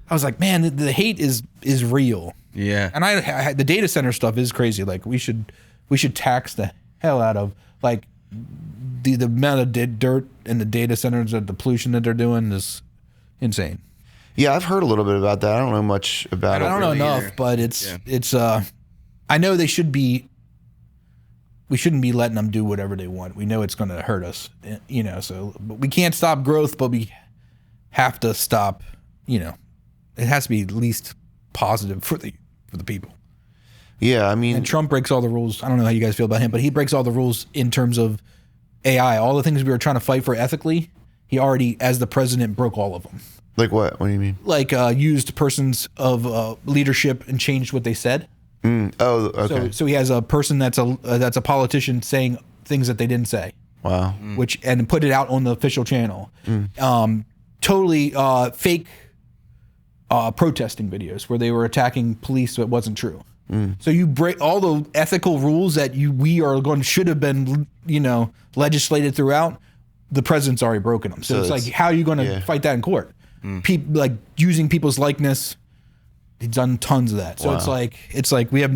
I was like, man, the hate is real. Yeah. And I the data center stuff is crazy. Like we should tax the hell out of like the amount of dirt in the data centers, the pollution that they're doing is insane. Yeah, I've heard a little bit about that. I don't know much about it. I don't know enough, but it's I know we shouldn't be letting them do whatever they want. We know it's going to hurt us, you know, so but we can't stop growth, but we have to stop, you know, it has to be at least positive for the people. Yeah, I mean, and Trump breaks all the rules. I don't know how you guys feel about him, but he breaks all the rules in terms of AI. All the things we were trying to fight for ethically, he already, as the president, broke all of them. like what? What do you mean? Like used persons of leadership and changed what they said. Oh, okay. So he has a person that's a politician saying things that they didn't say. Wow. And put it out on the official channel. Totally fake protesting videos where they were attacking police, so it wasn't true. So you break all the ethical rules that should have been, you know, legislated throughout. The president's already broken them. So it's like, how are you going to fight that in court? Like using people's likeness. He's done tons of that. So it's like we've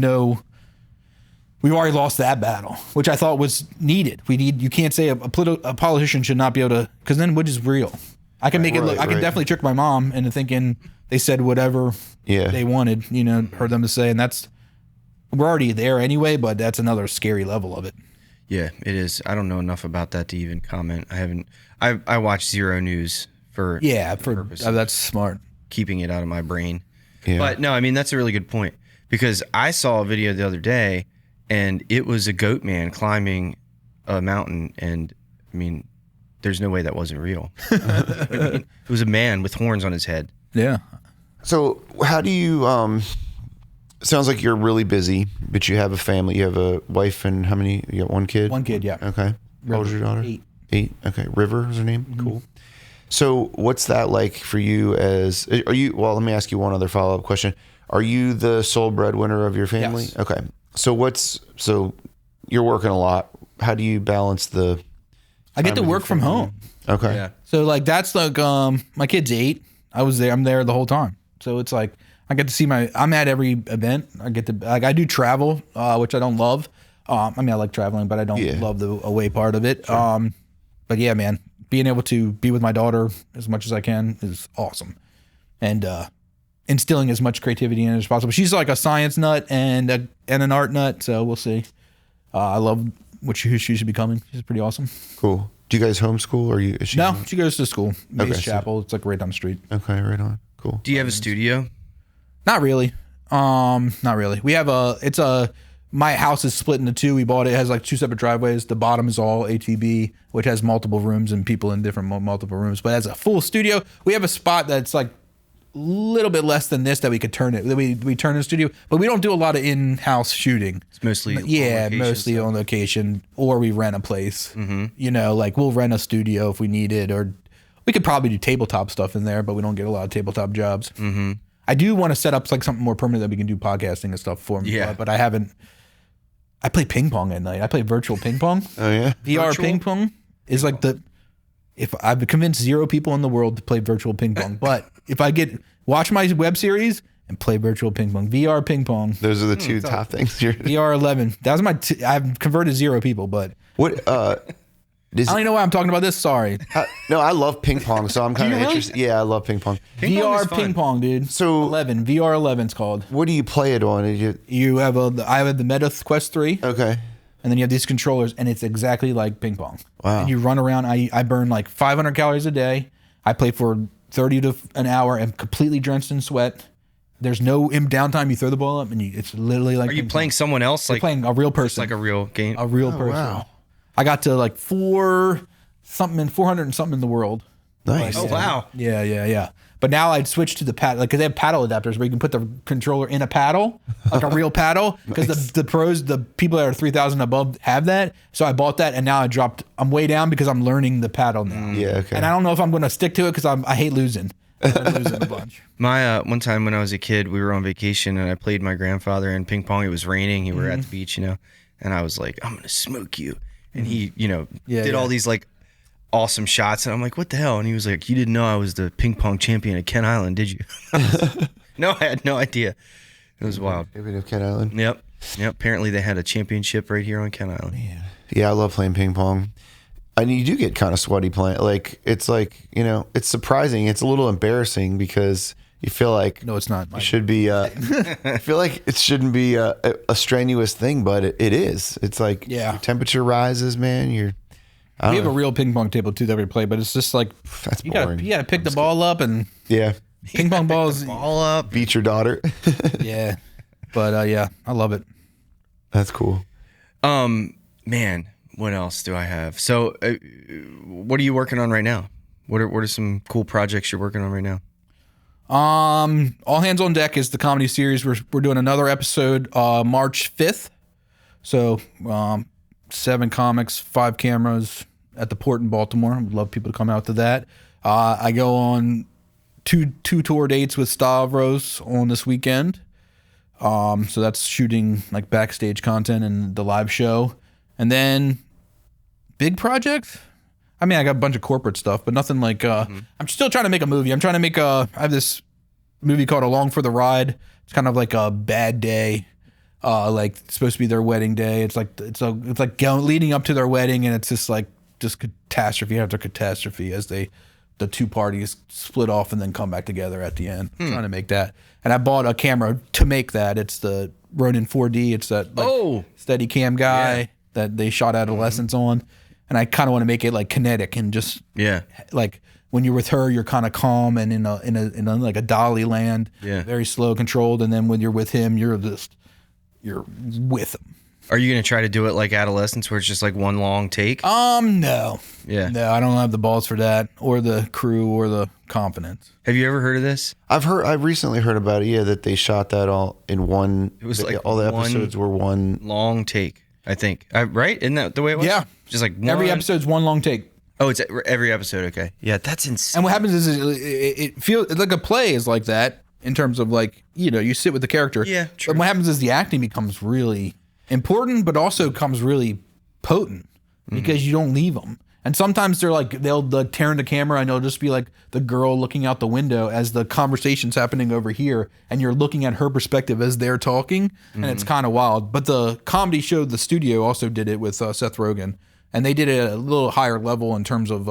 already lost that battle, which I thought was needed. You can't say a politician should not be able to, because then what is real? I can make it look, I can definitely trick my mom into thinking they said whatever they wanted, you know, heard them to say. And we're already there anyway, but that's another scary level of it. Yeah, it is. I don't know enough about that to even comment. I watch Zero News for that's smart. Keeping it out of my brain. Yeah. But no, I mean, that's a really good point, because I saw a video the other day and it was a goat man climbing a mountain, and I mean, there's no way that wasn't real. I mean, it was a man with horns on his head. Yeah. So how do you, sounds like you're really busy, but you have a family, you have a wife, and how many, you got one kid? One kid, yeah. Okay. How old is your daughter? 8. Okay. River is her name? Cool. So what's that like for you well, let me ask you one other follow-up question. Are you the sole breadwinner of your family? Yes. Okay. So you're working a lot. How do you balance I get to work from home. Okay. Yeah. So like, that's like, my kid's 8. I'm there the whole time. So it's like, I get to see I'm at every event. I do travel, which I don't love. I mean, I like traveling, but I don't love the away part of it. Sure. But yeah, man, being able to be with my daughter as much as I can is awesome. And instilling as much creativity in it as possible. She's like a science nut and an art nut, so we'll see. I love who she should be becoming. She's pretty awesome. Cool. Do you guys homeschool, or No, she goes to school. Mace Chapel. It's like right down the street. Okay, right on. Cool. Do you have a studio? Not really. Not really. We have my house is split into 2. We bought it. It has like 2 separate driveways. The bottom is all ATB, which has multiple rooms and people in different multiple rooms. But as a full studio, we have a spot that's like a little bit less than this that we could turn it. We turn the studio, but we don't do a lot of in-house shooting. It's mostly mostly on location, or we rent a place. You know, like we'll rent a studio if we need it, We could probably do tabletop stuff in there, but we don't get a lot of tabletop jobs. Mm-hmm. I do want to set up like something more permanent that we can do podcasting and stuff for me. Yeah. But I haven't. I play ping pong at night. I play virtual ping pong. Oh yeah, VR Virtual? ping pong is like if I've convinced 0 people in the world to play virtual ping pong, but if I watch my web series and play virtual ping pong, VR ping pong, those are the two top things. VR 11. That was I've converted 0 people, but What? I don't even know why I'm talking about this. Sorry. No, I love ping pong, so I'm kind of you really? interested. Yeah, I love ping pong. Ping pong is VR fun. ping pong, dude. So- 11 VR 11's called. What do you play it on? You have I have the Meta Quest 3. Okay. And then you have these controllers, and it's exactly like ping pong. Wow. And you run around. I burn like 500 calories a day. I play for 30 to an hour. I'm completely drenched in sweat. There's no downtime. You throw the ball up, and it's literally like. Are you playing someone else? You're Like playing a real person, like a real game? a real person. wow. I got to like 400 and something in the world. Nice. Oh wow. Yeah. But now I'd switch to the paddle, because they have paddle adapters where you can put the controller in a paddle, like a real paddle. Because the people that are 3,000 above have that. So I bought that, and now I'm way down because I'm learning the paddle now. Yeah. Okay. And I don't know if I'm going to stick to it because I hate losing. I'm losing a bunch. My one time when I was a kid, we were on vacation and I played my grandfather in ping pong. It was raining. We were at the beach, and I was like, "I'm gonna smoke you," and he, did all these like awesome shots, and I'm like, "What the hell?" And he was like, "You didn't know I was the ping pong champion at Kent Island, did you?" No, I had no idea. It was wild. Champion of Kent Island. Yep. Apparently they had a championship right here on Kent Island. Yeah, I love playing ping pong. And you do get kind of sweaty playing. Like it's it's surprising. It's a little embarrassing because you feel like No, it's not. it should be. I feel like it shouldn't be a strenuous thing, but it is. It's like Yeah. your temperature rises, man. We have a real ping pong table too that we play, but it's just like That's you boring. gotta pick the ball up, and Yeah, ping pong balls. All up. beat your daughter. Yeah, but yeah, I love it. That's cool. Man, what else do I have? So, what are you working on right now? What are some cool projects you're working on right now? All Hands on Deck is the comedy series. We're doing another episode March 5th. So 7 comics, 5 cameras at the port in Baltimore. I'd love people to come out to that. I go on two tour dates with Stavros on this weekend. So that's shooting like backstage content and the live show. And then big project. I mean, I got a bunch of corporate stuff, but nothing like, I'm still trying to make a movie. I'm trying to make I have this movie called Along for the Ride. It's kind of like a bad day. Like it's supposed to be their wedding day. It's like leading up to their wedding, and it's just catastrophe after catastrophe as the two parties split off and then come back together at the end. I'm trying to make that. And I bought a camera to make that. It's the Ronin 4D. It's that steady cam guy that they shot Adolescence on. And I kind of want to make it like kinetic and just like when you're with her, you're kind of calm and in a like a dolly land, very slow, controlled. And then when you're with him, you're with him. Are you going to try to do it like Adolescence where it's just like one long take? No. Yeah. No, I don't have the balls for that or the crew or the confidence. Have you ever heard of this? I've recently heard about it. Yeah, that they shot that all in one. It was like all the episodes were one long take, I think. Right? Isn't that the way it was? Yeah. Just like Every episode's one long take. Oh, it's every episode. Okay. Yeah, that's insane. And what happens is it feels like a play is like that in terms of like, you sit with the character. Yeah, true. And what happens is the acting becomes really important, but also comes really potent because you don't leave them. And sometimes they'll tear into camera and it'll just be like the girl looking out the window as the conversation's happening over here, and you're looking at her perspective as they're talking, and it's kind of wild. But the comedy show, The Studio, also did it with Seth Rogen, and they did it at a little higher level in terms of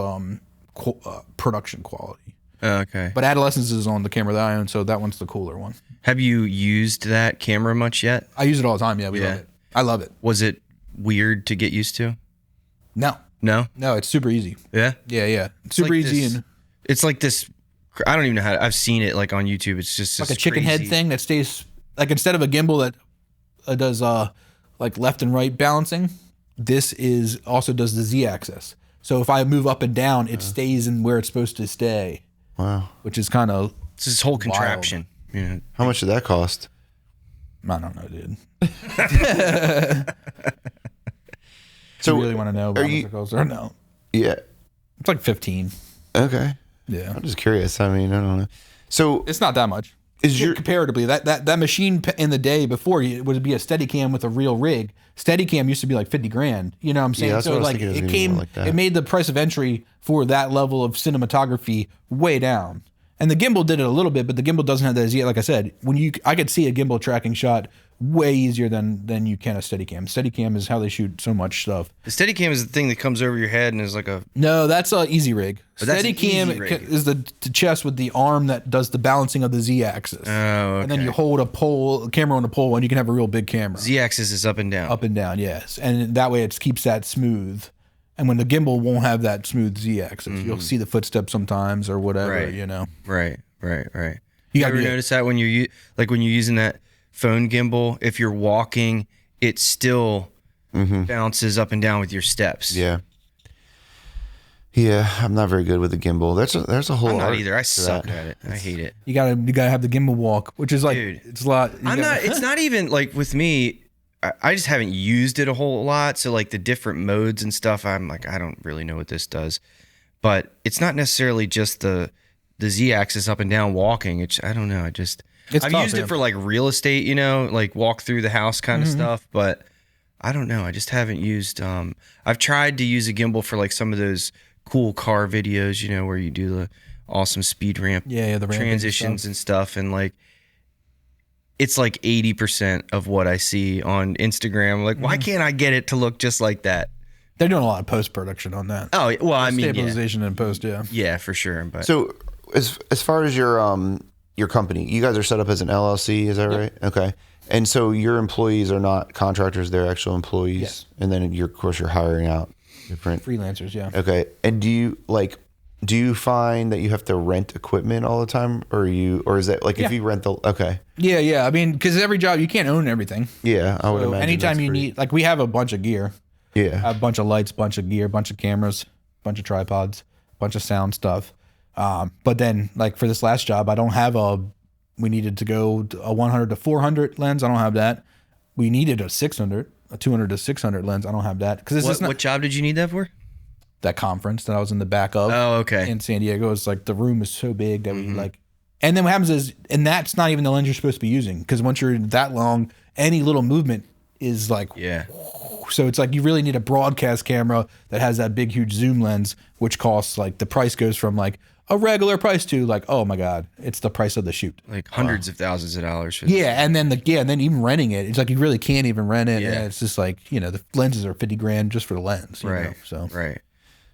production quality. Okay. But Adolescence is on the camera that I own, so that one's the cooler one. Have you used that camera much yet? I use it all the time. Yeah, we love it. I love it. Was it weird to get used to? No, it's super easy. Yeah? Yeah. It's super like easy this- and It's like this, I don't even know how, I've seen it like on YouTube. It's just like this a chicken head crazy- thing that stays like instead of a gimbal that does like left and right balancing, this also does the Z-axis. So if I move up and down, it stays in where it's supposed to stay. Wow. Which is kind of It's this whole contraption. Yeah. How much did that cost? I don't know, dude. So you really want to know about you- what it goes or no? Yeah. It's like 15. Okay. Yeah. I'm just curious. I mean, I don't know. So it's not that much. Comparatively, that machine in the day before it would be a Steadicam with a real rig. Steadicam used to be like 50 grand. You know what I'm saying? Yeah, that's so what I was like thinking. it came, like that. it made the price of entry for that level of cinematography way down. And the gimbal did it a little bit, but the gimbal doesn't have that yet. Like I said, I could see a gimbal tracking shot way easier than you can a Steadicam. Steadicam is how they shoot so much stuff. The Steadicam is the thing that comes over your head and is like a... No, that's a easy rig. Steadicam is the chest with the arm that does the balancing of the Z-axis. Oh, okay. And then you hold a camera on a pole, and you can have a real big camera. Z-axis is up and down. Up and down, yes. And that way it keeps that smooth. And when the gimbal won't have that smooth Z-axis, you'll see the footsteps sometimes or whatever, you know. Right. You ever notice that when you're using that phone gimbal, if you're walking, it still bounces up and down with your steps. Yeah, I'm not very good with the gimbal. There's a whole. I'm not either. I suck at it. I hate it. You gotta have the gimbal walk, which is like, dude, it's a lot. It's not even like with me. I just haven't used it a whole lot. So like the different modes and stuff, I'm like, I don't really know what this does. But it's not necessarily just the Z-axis up and down walking. I don't know. I've used it for like real estate, you know, like walk through the house kind of stuff. But I don't know. I just haven't used. I've tried to use a gimbal for like some of those cool car videos, you know, where you do the awesome speed ramp, the transitions and stuff, and like it's like 80% of what I see on Instagram. Like, why can't I get it to look just like that? They're doing a lot of post production on that. Oh well, I mean, stabilization and post, yeah, for sure. But so as far as your company, you guys are set up as an LLC, is that right? Okay. And so your employees are not contractors; they're actual employees. Yes. And then of course you're hiring out different freelancers. Yeah. Okay. And do you find that you have to rent equipment all the time, or is that like if you rent the Yeah. I mean, because every job you can't own everything. Yeah, I would imagine. Anytime you need, like we have a bunch of gear. Yeah. A bunch of lights, bunch of gear, bunch of cameras, bunch of tripods, bunch of sound stuff. But then, like for this last job, I don't have we needed to go to a 100 to 400 lens. I don't have that. We needed a 600, a 200 to 600 lens. I don't have that. Because what job did you need that for? That conference that I was in the back of. Oh, okay. In San Diego. It's like the room is so big that we like, and then what happens is, and that's not even the lens you're supposed to be using. Because once you're that long, any little movement is like, so it's like you really need a broadcast camera that has that big, huge zoom lens, which costs like the price goes from like a regular price to like, oh my God, it's the price of the shoot. Like hundreds of thousands of dollars. For and then and then even renting it, it's like you really can't even rent it. Yeah. And it's just like, you know, the lenses are 50 grand just for the lens. You know? So.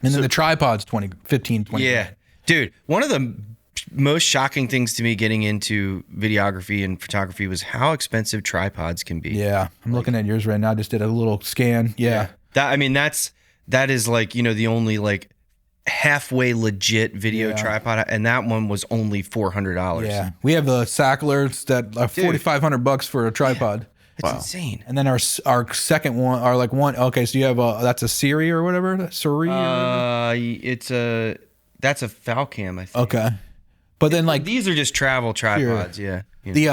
And then the tripod's 15, 20 grand. Dude, one of the most shocking things to me getting into videography and photography was how expensive tripods can be. Yeah, I'm looking at yours right now. I just did a little scan. Yeah. That is like, you know, the only like halfway legit video tripod, and that one was only $400. Yeah, we have the Sacklers that are $4,500 for a tripod. It's insane. And then our second one, okay, so you have that's a Siri or whatever, Siri. That's a Falcam, I think. Okay, but then like these are just travel tripods, and you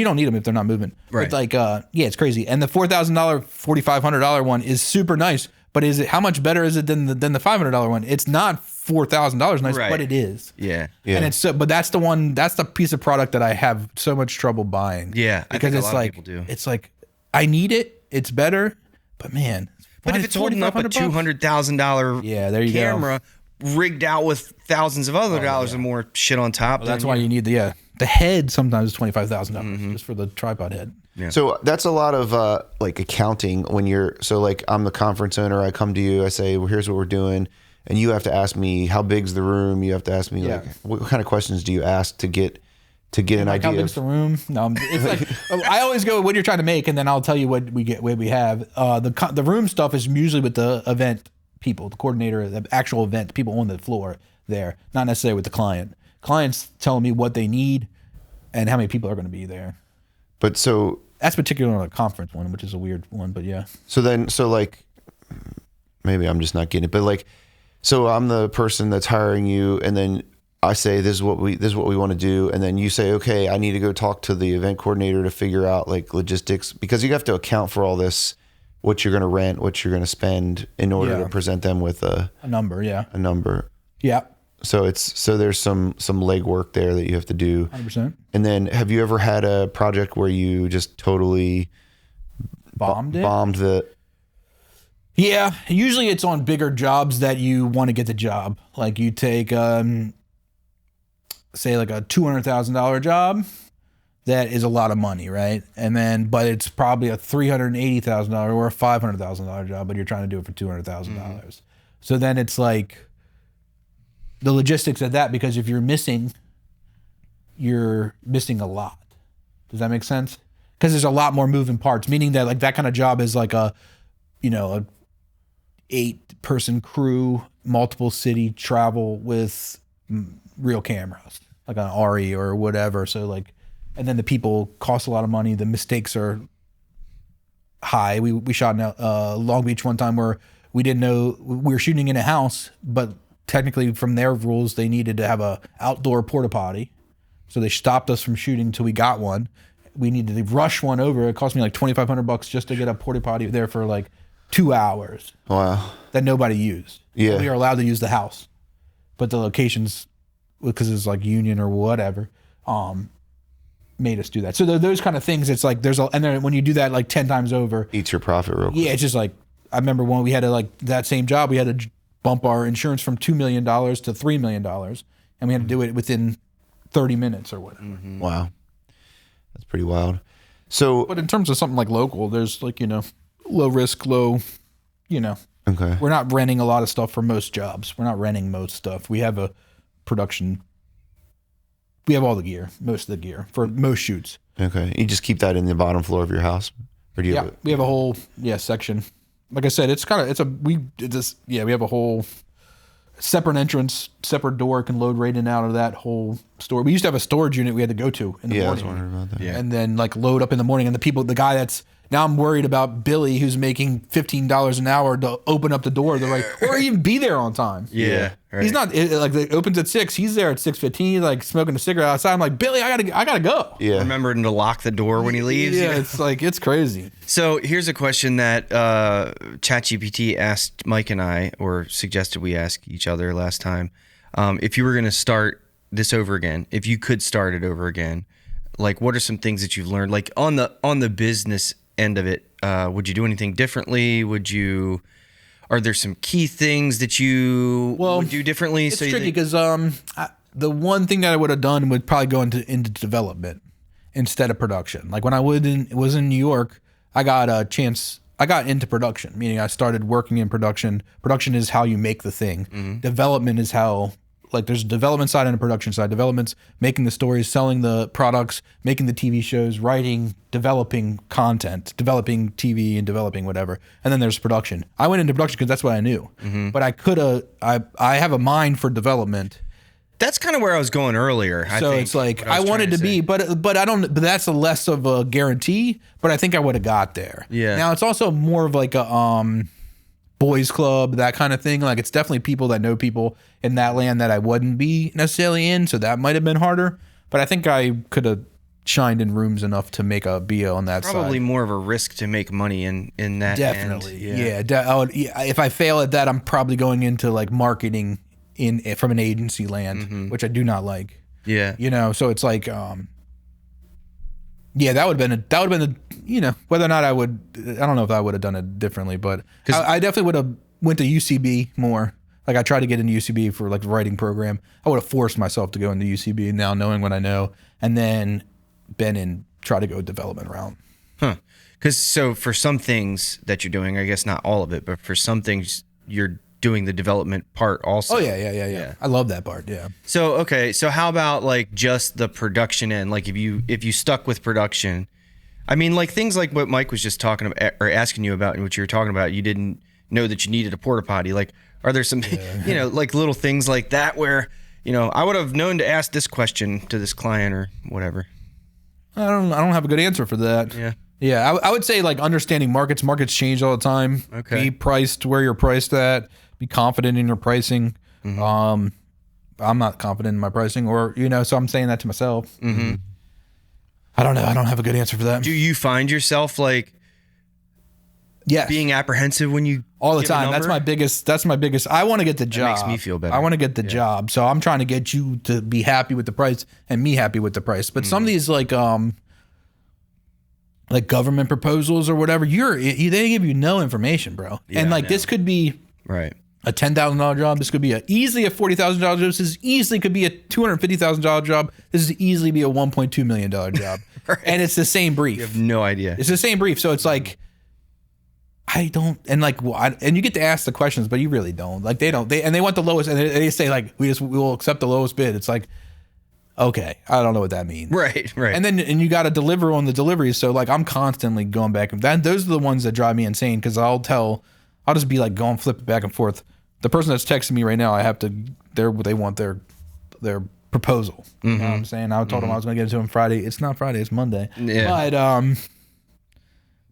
don't need them if they're not moving. Right. But like it's crazy. And the $4,000, $4,500 one is super nice. But how much better is it than the $500 one? It's not $4,000 nice, but it is. Yeah. And it's but that's the piece of product that I have so much trouble buying. Yeah, because it's like it's like I need it. It's better, but man. But if it's holding up a $200,000 camera rigged out with thousands of other dollars and more shit on top, that's why you need the head. Sometimes is $25,000 just for the tripod head. Yeah. So that's a lot of like accounting when like I'm the conference owner. I come to you, I say, well, here's what we're doing. And you have to ask me, how big's the room? You have to ask me like, what kind of questions do you ask to get an idea? How big's the room? No, it's like, I always go, what you're trying to make, and then I'll tell you what we have. The room stuff is usually with the event people, the coordinator, the actual event people on the floor there, not necessarily with the client. Clients telling me what they need and how many people are going to be there. But so that's particularly on a conference one, which is a weird one, but yeah. So like, maybe I'm just not getting it, but like, so I'm the person that's hiring you, and then I say, this is what we want to do, and then you say, okay, I need to go talk to the event coordinator to figure out like logistics, because you have to account for all this, what you're going to rent, what you're going to spend in order to present them with a number. Yeah. A number. Yeah. So there's some legwork there that you have to do. 100%. And then have you ever had a project where you just totally bombed the? Yeah, usually it's on bigger jobs that you want to get the job. Like you take, say like a $200,000 job, that is a lot of money, right? And then, but it's probably a $380,000 or a $500,000 job, but you're trying to do it for $200,000. So then it's like the logistics of that, because if you're missing a lot. Does that make sense? Because there's a lot more moving parts, meaning that like that kind of job is like a 8-person crew, multiple city travel with real cameras, like an RE or whatever. So like, and then the people cost a lot of money. The mistakes are high. We shot in Long Beach one time where we didn't know we were shooting in a house, but technically from their rules, they needed to have a outdoor porta potty. So they stopped us from shooting until we got one. We needed to rush one over. It cost me like $2,500 just to get a porta potty there for like 2 hours. Wow. That nobody used. Yeah. We are allowed to use the house, but the locations, because it's like union or whatever, made us do that. So those kind of things, it's like and then when you do that like 10 times over, eats your profit real quick. Yeah, it's just like, I remember when we had that same job, we had to bump our insurance from $2 million to $3 million, and we had to do it within 30 minutes or whatever. Mm-hmm. Wow. That's pretty wild. So, but in terms of something like local, there's like, low risk, okay. We're not renting a lot of stuff for most jobs. We're not renting most stuff. We have a production. We have all the gear, most of the gear for most shoots. Okay. You just keep that in the bottom floor of your house? Or do you have we have a whole section. Like I said, we have a whole separate entrance, separate door, can load right in and out of that whole store. We used to have a storage unit we had to go to in the morning. I was wondering about that. Yeah. And then like load up in the morning, and the guy that's, now I'm worried about Billy, who's making $15 an hour to open up the door, or even be there on time. Yeah. Right. He's not like, it opens at 6. He's there at 6:15, like smoking a cigarette outside. I'm like, Billy, I gotta go. Yeah. Remembering to lock the door when he leaves. Yeah, it's like, it's crazy. So here's a question that ChatGPT asked Mike and I, or suggested we ask each other last time. If you were going to start this over again, if you could start it over again, like what are some things that you've learned, like on the business end of it? Would you do anything differently? Are there some key things that you would do differently? It's tricky because the one thing that I would have done would probably go into development instead of production. Like when I was in New York, I got into production, meaning I started working in production. Production is how you make the thing. Mm-hmm. Development is how, like, there's a development side and a production side. Development's making the stories, selling the products, making the TV shows, writing, developing content, developing TV and developing whatever. And then there's production. I went into production because that's what I knew. Mm-hmm. But I have a mind for development. That's kind of where I was going earlier. So it's like I wanted to be, but I don't. But that's a less of a guarantee. But I think I would have got there. Yeah. Now it's also more of like a boys club, that kind of thing. Like it's definitely people that know people in that land that I wouldn't be necessarily in. So that might have been harder. But I think I could have shined in rooms enough to make a BO on that side. Probably more of a risk to make money in that. Definitely. End. Yeah. If I fail at that, I'm probably going into like marketing from an agency land, mm-hmm. which I do not like. Yeah. So it's like, that would have been whether or not I don't know if I would have done it differently, but I definitely would have went to UCB more. Like I tried to get into UCB for like the writing program. I would have forced myself to go into UCB now, knowing what I know, and then try to go development route. Huh. Because so for some things that you're doing, I guess not all of it, but for some things you're doing the development part also. Oh yeah. I love that part. Yeah. So okay, so how about like just the production end? Like if you stuck with production, I mean, like things like what Mike was just talking about or asking you about, and what you were talking about, you didn't know that you needed a porta potty. Like, are there some like little things like that where I would have known to ask this question to this client or whatever? I don't have a good answer for that. Yeah. I would say like understanding markets. Markets change all the time. Okay. Be priced where you're priced at. Be confident in your pricing. Mm-hmm. I'm not confident in my pricing, or so I'm saying that to myself. Mm-hmm. I don't know. I don't have a good answer for that. Do you find yourself like Yes. being apprehensive when you all the give a time. That's number? my biggest. I want to get the job. makes me feel better. I want to get the job. So I'm trying to get you to be happy with the price and me happy with the price. But some of these like government proposals or whatever, they give you no information, bro. Yeah, and like this could be right. a $10,000 job. This could be easily a $40,000 job. This easily could be a $250,000 job. This is easily be a $1.2 million job. Right. And it's the same brief. You have no idea. It's the same brief. So it's like, I don't, and like, and you get to ask the questions, but you really don't. Like they want the lowest, and they say like, we will accept the lowest bid. It's like, okay, I don't know what that means. Right. And you got to deliver on the deliveries. So like, I'm constantly going back and those are the ones that drive me insane because I'll just be like going flip back and forth. The person that's texting me right now, they want their proposal. You know what I'm saying? I told them I was going to get it to them Friday. It's not Friday, it's Monday. Yeah. But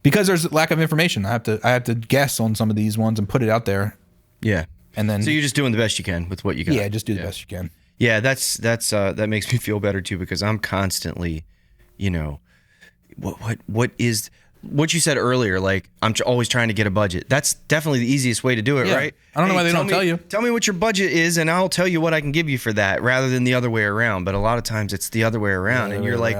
because there's lack of information, I have to guess on some of these ones and put it out there. Yeah. And then so you're just doing the best you can with what you got. Yeah, just do the best you can. Yeah, that's that makes me feel better too because I'm constantly, what is what you said earlier, like I'm always trying to get a budget. That's definitely the easiest way to do it, right? I don't know why they don't tell you. Tell me what your budget is and I'll tell you what I can give you for that rather than the other way around. But a lot of times it's the other way around and you're like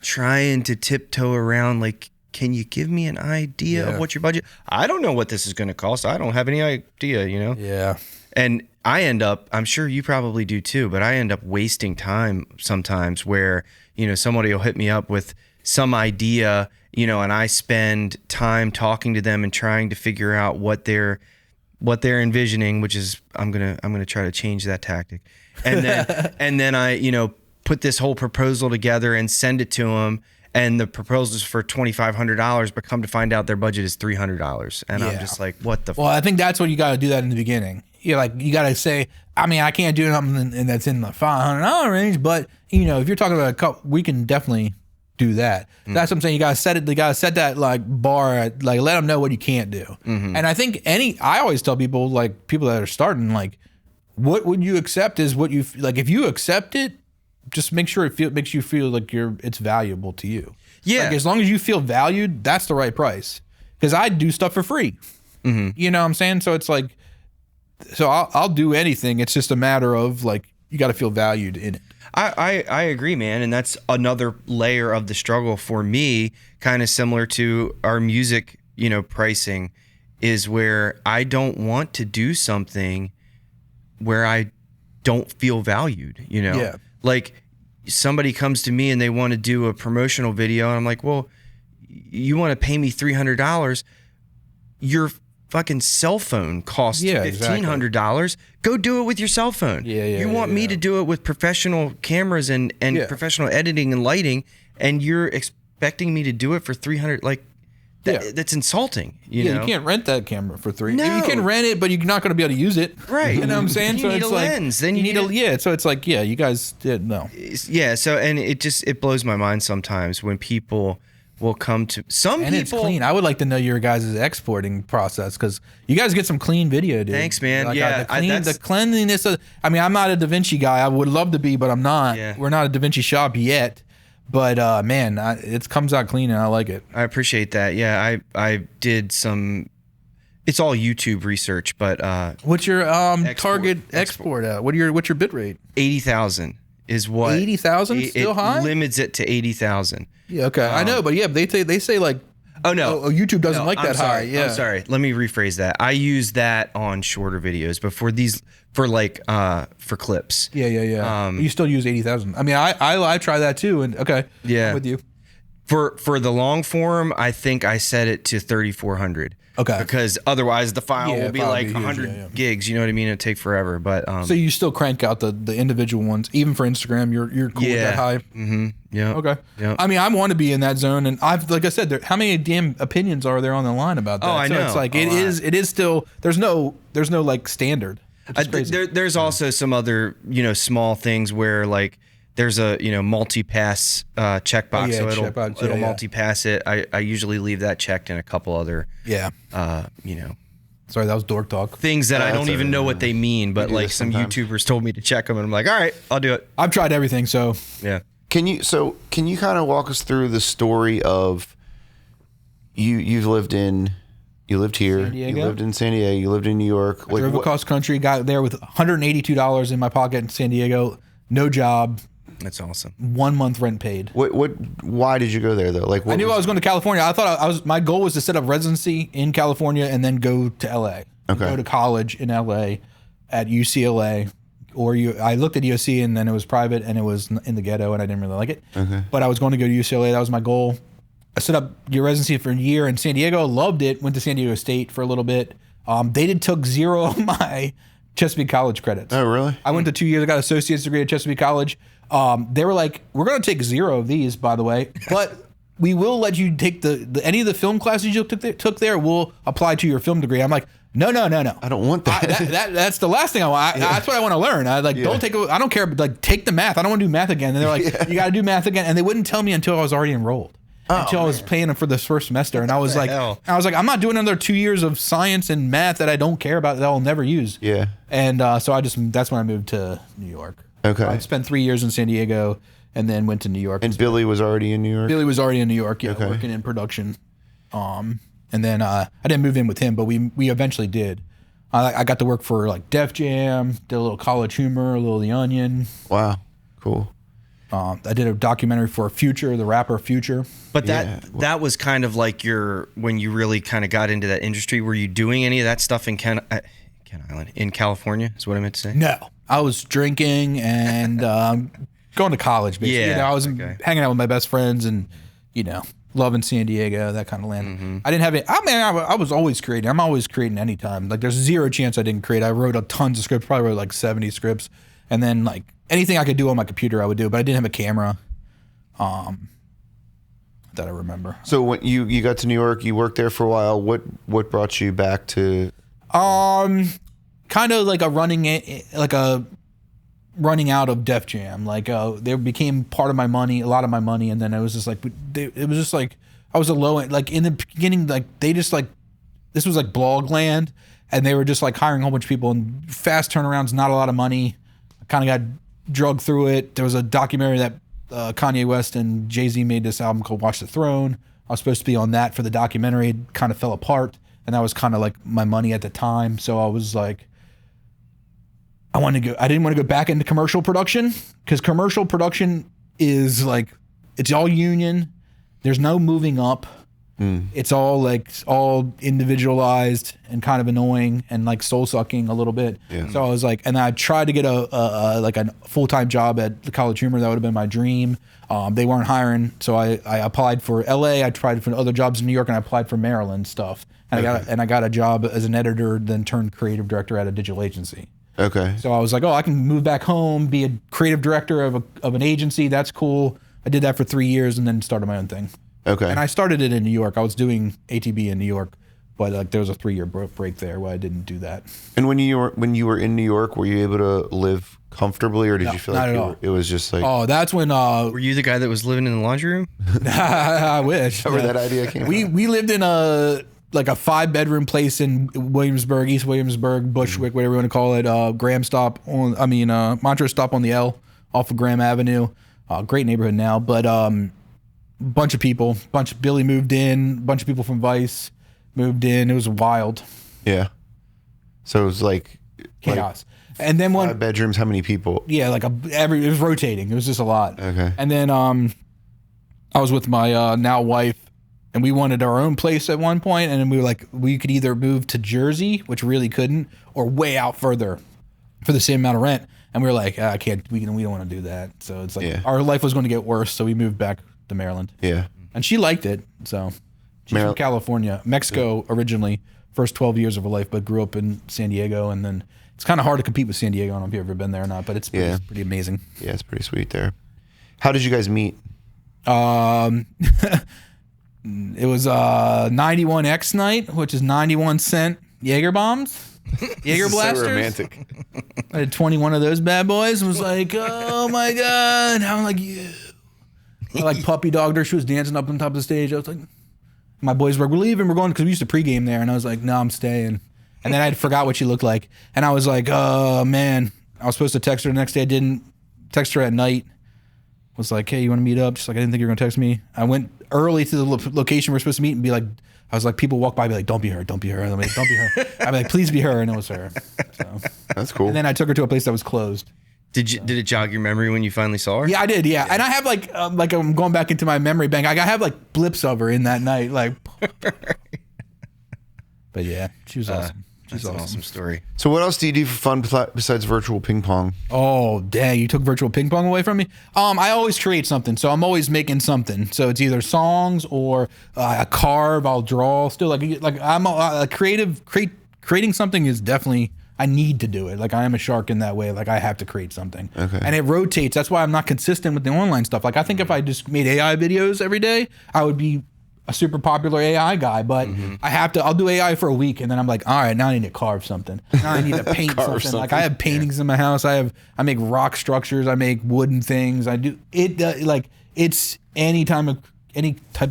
trying to tiptoe around like, can you give me an idea of what your budget? I don't know what this is going to cost. I don't have any idea, Yeah. And I end up, I'm sure you probably do too, but I end up wasting time sometimes where, somebody will hit me up with some idea, and I spend time talking to them and trying to figure out what they're envisioning, which is I'm going to try to change that tactic. And then and then I, put this whole proposal together and send it to them. And the proposal is for $2,500, but come to find out their budget is $300. And I'm just like, what the Well, I think that's what you got to do that in the beginning. You got to say, I can't do something that's in the $500 range, but if you're talking about a couple, we can definitely do that. That's what I'm saying. You got to set it. You got to set that like bar at, like, let them know what you can't do. And I think I always tell people, like people that are starting, like, what would you accept is what you, like, if you accept it, just make sure makes you feel like it's valuable to you. Yeah. Like as long as you feel valued, that's the right price. Because I do stuff for free. You know what I'm saying? So it's like, I'll do anything. It's just a matter of like, you got to feel valued in it. I agree, man. And that's another layer of the struggle for me, kind of similar to our music, pricing, is where I don't want to do something where I don't feel valued, Yeah. Like somebody comes to me and they want to do a promotional video and I'm like, well, you want to pay me $300? Your fucking cell phone costs $1,500. Go do it with your cell phone. You want me to do it with professional cameras and professional editing and lighting, and you're expecting me to do it for $300? Like, that's insulting. You know? You can't rent that camera for $300. No. You can rent it, but you're not going to be able to use it. Right. You know what I'm saying? You need a lens. Then you need a so it's like, you guys did no. Yeah. So, and it blows my mind sometimes when people will come to some and people. It's clean. I would like to know your guys' exporting process because you guys get some clean video, dude. Thanks, man. Like, the cleanliness of. I'm not a DaVinci guy. I would love to be, but I'm not. Yeah. We're not a DaVinci shop yet. But man, it comes out clean and I like it. I appreciate that. Yeah, I did some. It's all YouTube research, but what's your target export at? What's your bit rate? 80,000 is what. 80,000 still high? Limits it to 80,000. Yeah, okay, I know, but they say like. Oh no! YouTube doesn't like that high. Yeah, I'm sorry. Let me rephrase that. I use that on shorter videos, but for clips. Yeah. You still use 80,000. I mean, I try that too, and okay. Yeah, I'm with you. For the long form, I think I set it to 3,400. Okay. Because otherwise the file will be like 100 gigs. You know what I mean? It'd take forever. But so you still crank out the individual ones, even for Instagram. You're cool with that high. Mm-hmm. Yeah. Okay. Yeah. I mean, I want to be in that zone, and like I said, how many damn opinions are there on the line about that? Oh, I know. It's like it is still. There's no like standard. There's also some other small things where like there's a multi-pass checkbox, so it'll multi-pass it. I usually leave that checked in a couple other Sorry, that was dork talk. Things that I don't even know what they mean, but like some YouTubers told me to check them, and I'm like, all right, I'll do it. I've tried everything, so yeah. Can you kind of walk us through the story of you've lived in You lived here. You lived in San Diego. You lived in New York. I drove across country, got there with $182 in my pocket in San Diego. No job. That's awesome. 1 month rent paid. Why did you go there though? Like, I knew I was going to California. I thought my goal was to set up residency in California and then go to LA. Okay. Go to college in LA at UCLA. I looked at USC and then it was private and it was in the ghetto and I didn't really like it. Okay. But I was going to go to UCLA. That was my goal. I set up your residency for a year in San Diego. Loved it. Went to San Diego State for a little bit. Took 0 of my Chesapeake College credits. Oh, really? I went to 2 years. I got an associate's degree at Chesapeake College. They were like, we're going to take 0 of these, by the way, but we will let you take any of the film classes you took there will apply to your film degree. I'm like, no. I don't want that. That's the last thing I want. That's what I want to learn. I don't care. But take the math. I don't want to do math again. And they're like, you got to do math again. And they wouldn't tell me until I was already enrolled. Until I was paying them for this first semester, and I was like, I'm not doing another 2 years of science and math that I don't care about that I'll never use. Yeah. And that's when I moved to New York. Okay. I spent 3 years in San Diego, and then went to New York. And Billy was already in New York. Billy was already in New York, yeah, working in production. And then I didn't move in with him, but we eventually did. I got to work for like Def Jam, did a little College Humor, a little The Onion. Wow, cool. I did a documentary for Future, the rapper Future. But that was kind of like when you really kind of got into that industry. Were you doing any of that stuff in Kent Island, in California? Is what I meant to say. No, I was drinking and going to college. Basically. Yeah, I was hanging out with my best friends and loving San Diego, that kind of land. Mm-hmm. I didn't have it. I was always creating. I'm always creating anytime. Like there's 0 chance I didn't create. I wrote tons of scripts. Probably wrote like 70 scripts, and then like anything I could do on my computer, I would do. But I didn't have a camera. That I remember. So when you got to New York, you worked there for a while. What brought you back to? Kind of like a running out of Def Jam. Like they became part of my money, a lot of my money, and then it was just like I was a low end. Like in the beginning, like they just like this was like blog land, and they were just like hiring a whole bunch of people and fast turnarounds, not a lot of money. I kind of got drugged through it. There was a documentary that Kanye West and Jay-Z made this album called Watch the Throne. I was supposed to be on that for the documentary. It kind of fell apart, and that was kind of like my money at the time. So I was like, I didn't want to go back into commercial production because commercial production is like, it's all union. There's no moving up. It's all individualized and kind of annoying and like soul sucking a little bit. Yeah. So I was like, and I tried to get a full-time job at the College Humor. That would have been my dream. They weren't hiring. So I applied for LA. I tried for other jobs in New York, and I applied for Maryland stuff. And I got a job as an editor, then turned creative director at a digital agency. Okay. So I was like, I can move back home, be a creative director of an agency. That's cool. I did that for 3 years and then started my own thing. Okay. And I started it in New York. I was doing ATB in New York, but like there was a 3-year break there where I didn't do that. And when you were in New York, were you able to live comfortably, or did you feel like it was just like? Oh, that's when. Were you the guy that was living in the laundry room? I wish. That's where that idea came. We lived in a 5-bedroom place in Williamsburg, East Williamsburg, Bushwick, whatever you want to call it. Montrose Stop on the L off of Graham Avenue. Great neighborhood now, but bunch of people, Billy moved in, bunch of people from Vice moved in. It was wild. Yeah. So it was like chaos. And then 5 bedrooms, how many people? Yeah, it was rotating. It was just a lot. Okay. And then I was with my now wife, and we wanted our own place at one point, and then we were like, we could either move to Jersey, which really couldn't, or way out further for the same amount of rent. And we were like, I can't. We don't want to do that. So it's like our life was going to get worse. So we moved back to Maryland. Yeah. And she liked it. So she's from California, Mexico originally, first 12 years of her life, but grew up in San Diego. And then it's kind of hard to compete with San Diego. I don't know if you've ever been there or not, but it's pretty amazing. Yeah, it's pretty sweet there. How did you guys meet? It was 91X night, which is 91 cent Jaeger bombs, Jaeger blasters. So romantic. I had 21 of those bad boys and was like, oh my God. I'm like, yeah. I like puppy dogged her. She was dancing up on top of the stage. I was like, my boys were like, we're leaving. We're going, because we used to pregame there. And I was like, no, I'm staying. And then I forgot what she looked like. And I was like, oh man. I was supposed to text her the next day. I didn't text her at night. was like, hey, you want to meet up? She's like, I didn't think you were going to text me. I went early to the location we're supposed to meet and be like, I was like, people walk by, be like, don't be her, don't be her. I'm like, don't be her. I'd be like, please be her. And it was her. So That's cool. And then I took her to a place that was closed. Did it jog your memory when you finally saw her? Yeah, I did. Yeah. And I have like I'm going back into my memory bank. I have like blips of her in that night. Like, but yeah, she was awesome. That's an awesome story. So what else do you do for fun besides virtual ping pong? Oh, dang, you took virtual ping pong away from me? I always create something, so I'm always making something. So it's either songs or I carve, I'll draw. Still, like I'm a creative. Creating something is definitely, I need to do it. Like I am a shark in that way. Like I have to create something. Okay. And it rotates. That's why I'm not consistent with the online stuff. Like I think if I just made AI videos every day, I would be a super popular AI guy, but I'll do AI for a week and then I'm like, all right, now I need to carve something. Now I need to paint something. Like I have paintings in my house. I make rock structures. I make wooden things. I do it like it's any type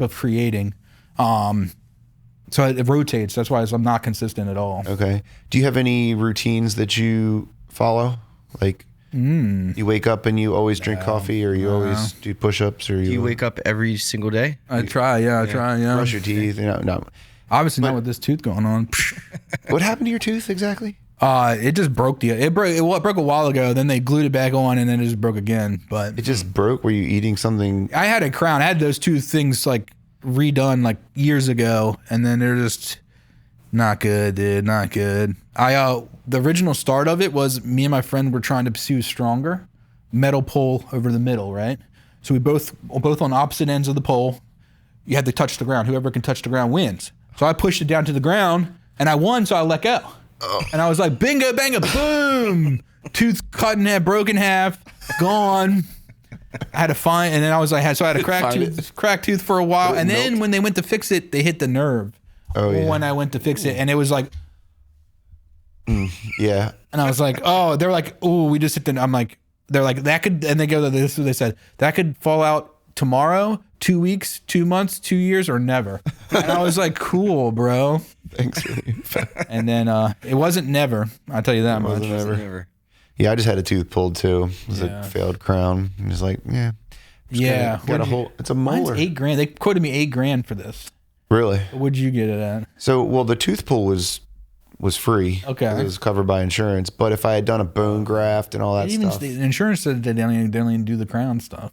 of creating. So it rotates. That's why I'm not consistent at all. Okay. Do you have any routines that you follow? Like you wake up and you always drink coffee, or you always do push-ups, or do you wake up every single day? I try. Yeah. Brush your teeth. No. Obviously not with this tooth going on. What happened to your tooth exactly? It just broke. It broke a while ago. Then they glued it back on, and then it just broke again. But it just broke. Were you eating something? I had a crown. I had those two things like redone like years ago, and then they're just not good, dude. Not good. The original start of it was me and my friend were trying to pursue stronger metal pole over the middle, right? So we both on opposite ends of the pole. You had to touch the ground. Whoever can touch the ground wins. So I pushed it down to the ground, and I won. So I let go, and I was like, bingo, banga, boom! Tooth cut in half, broken half, gone. I had to find, and then I was like, so I had a cracked tooth for a while, and then when they went to fix it, they hit the nerve. Oh yeah. When I went to fix it, and it was like, yeah. And I was like, oh, they're like, oh, we just hit the. I'm like, they're like that could, and they go, this is what they said, that could fall out tomorrow, 2 weeks, 2 months, 2 years, or never. And I was like, cool, bro. Thanks for the And then it wasn't never. I'll tell you that much. It wasn't never. Yeah, I just had a tooth pulled too. It was a failed crown. And it's like, yeah. Got a whole. It's a molar. Mine's $8,000. They quoted me $8,000 for this. Really? What'd you get it at? So, well, the tooth pull was free. Okay. It was covered by insurance. But if I had done a bone graft and all that stuff, the insurance said they don't even do the crown stuff.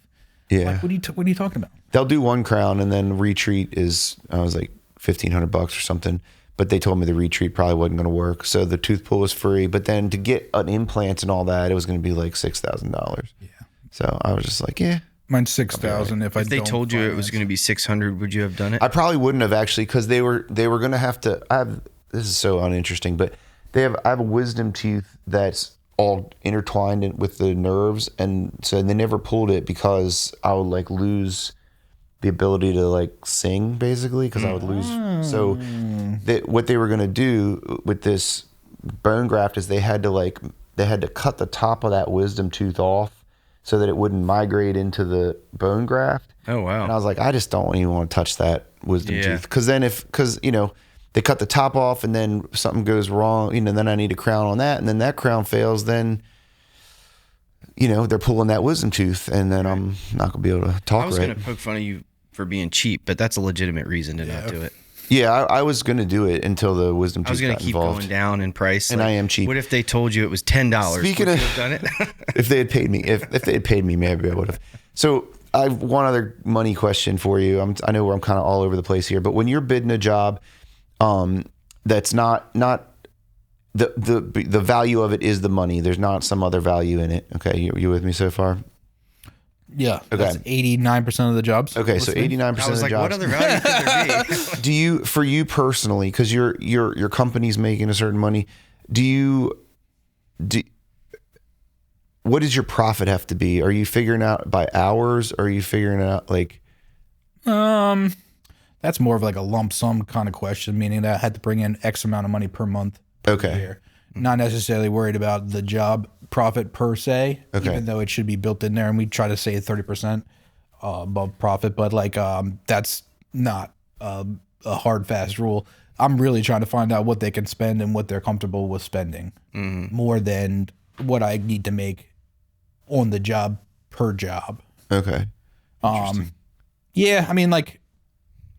Yeah. Like, what are you talking about? They'll do one crown, and then retreat is, I was like $1,500 or something. But they told me the retreat probably wasn't going to work. So the tooth pull was free. But then to get an implant and all that, it was going to be like $6,000. Yeah. So I was just like, yeah. Mine's $6,000. If they told you it was going to be $600, would you have done it? I probably wouldn't have actually, because they were going to have to. This is so uninteresting, but I have a wisdom tooth that's all intertwined with the nerves, and so they never pulled it because I would like lose the ability to like sing basically, because I would lose. So what they were going to do with this bone graft is they had to cut the top of that wisdom tooth off, so that it wouldn't migrate into the bone graft. Oh, wow. And I was like, I just don't even want to touch that wisdom tooth. Because they cut the top off and then something goes wrong, then I need a crown on that. And then that crown fails, then, they're pulling that wisdom tooth, and then I'm not going to be able to talk right. I was going to poke fun of you for being cheap, but that's a legitimate reason to not do it. Yeah, I was going to do it until the wisdom tooth got involved. I was going to keep going down in price. And I am cheap. What if they told you it was $10? Speaking would you have done it? If they had paid me, if they had paid me, maybe I would have. So I have one other money question for you. I know I'm kind of all over the place here, but when you're bidding a job, that's not the value of it is the money. There's not some other value in it. Okay, you with me so far? Yeah. Okay. That's 89% of the jobs. Okay, so 89% of the jobs. I was like, what other value could there be? For you personally, because your company's making a certain money, what does your profit have to be? Are you figuring out by hours? Or are you figuring out like? That's more of like a lump sum kind of question, meaning that I had to bring in X amount of money per month. Okay. Year. Not necessarily worried about the job profit per se, even though it should be built in there, and we try to say 30% above profit, but like that's not a hard fast rule. I'm really trying to find out what they can spend and what they're comfortable with spending, more than what I need to make on the job per job. Okay. Yeah, I mean, like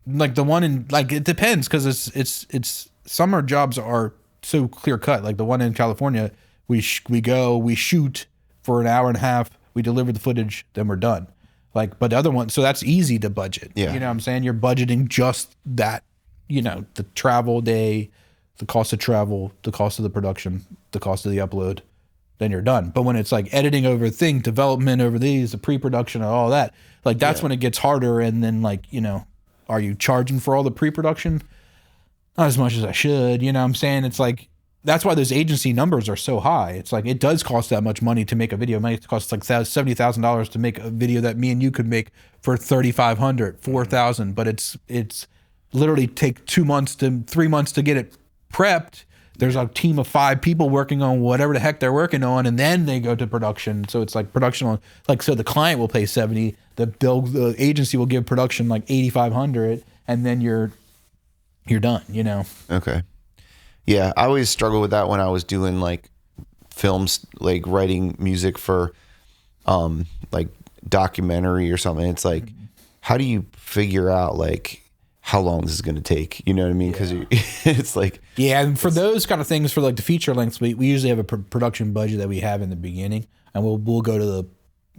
the one in, like, it depends, because it's summer jobs are so clear cut. Like the one in California, we go, we shoot for an hour and a half, we deliver the footage, then we're done. Like, but the other one, so that's easy to budget. Yeah. You know what I'm saying? You're budgeting just that, you know, the travel day, the cost of travel, the cost of the production, the cost of the upload, then you're done. But when it's like editing over thing, development over these, the pre-production and all that, like that's when it gets harder. And then, like, you know, are you charging for all the pre-production? Not as much as I should, you know what I'm saying? It's like, that's why those agency numbers are so high. It's like, it does cost that much money to make a video. It might cost like $70,000 to make a video that me and you could make for $3,500, $4,000, but it's literally take 2 months to 3 months to get it prepped. There's a team of 5 people working on whatever the heck they're working on, and then they go to production. So it's like production on, like, so the client will pay 70, the agency will give production like 8,500, and then you're done, you know? Okay. Yeah, I always struggled with that when I was doing like films, like writing music for like documentary or something. It's like, how do you figure out like how long this is going to take? You know what I mean? Because it's like, yeah, and for those kind of things, for like the feature lengths, we usually have a production budget that we have in the beginning, and we'll go to the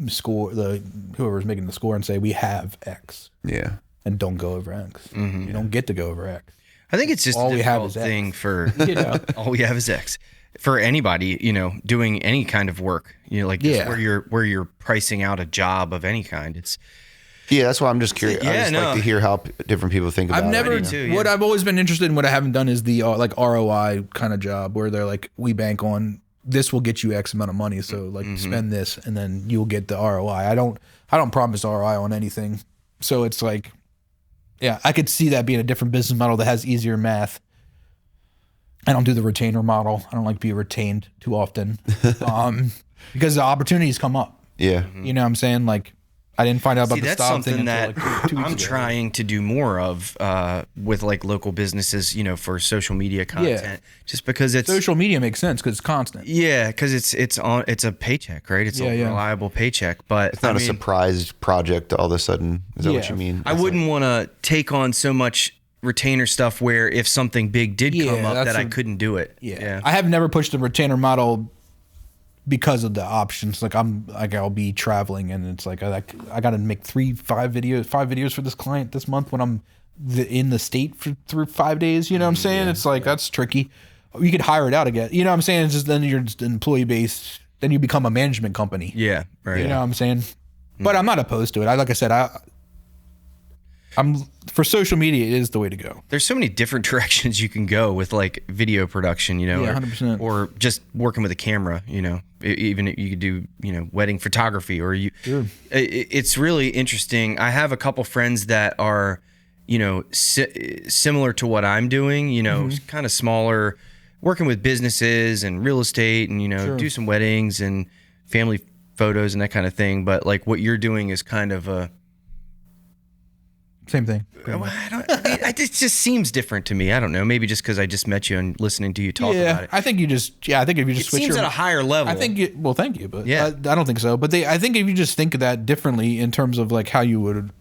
score, whoever's making the score, and say we have X. Yeah, and don't go over X. You don't get to go over X. I think it's just all a we have difficult is thing X. for all we have is X for anybody, you know, doing any kind of work, you know, like just where you're pricing out a job of any kind. It's that's why I'm just curious. I just like to hear how different people think about it. What I've always been interested in, what I haven't done, is the like ROI kind of job where they're like, we bank on this will get you X amount of money, so like spend this and then you'll get the ROI. I don't promise ROI on anything, so it's like, yeah, I could see that being a different business model that has easier math. I don't do the retainer model. I don't like to be retained too often, because the opportunities come up. Yeah, you know what I'm saying? Like, I didn't find out about the that's stop something thing that until like 2 weeks I'm ago. trying to do more of with like local businesses, you know, for social media content. Just because it's social media makes sense because it's constant. Yeah, because it's a paycheck, right? It's a reliable paycheck, but it's not a surprise project all of a sudden. Is that what you mean? I wouldn't want to take on so much retainer stuff where if something big did come up that I couldn't do it. Yeah, I have never pushed the retainer model because of the options. Like I'll be traveling, and it's like I got to make 5 videos for this client this month when I'm in the state through 5 days. You know what I'm saying? It's like that's tricky. You could hire it out again. You know what I'm saying? It's just then you're just employee based. Then you become a management company. Yeah, right. You know what I'm saying? But I'm not opposed to it. Like I said, I'm for social media, it is the way to go. There's so many different directions you can go with like video production, you know, 100%. Or just working with a camera, you know. Even you could do, you know, wedding photography, or it's really interesting. I have a couple friends that are, you know, similar to what I'm doing, you know, kind of smaller, working with businesses and real estate, and, you know, do some weddings and family photos and that kind of thing. But like what you're doing is kind of a same thing. It just seems different to me. I don't know. Maybe just because I just met you and listening to you talk about it. I think if you just switch, it seems at a higher level. I think well, thank you, but I don't think so. But I think if you just think of that differently in terms of like how you would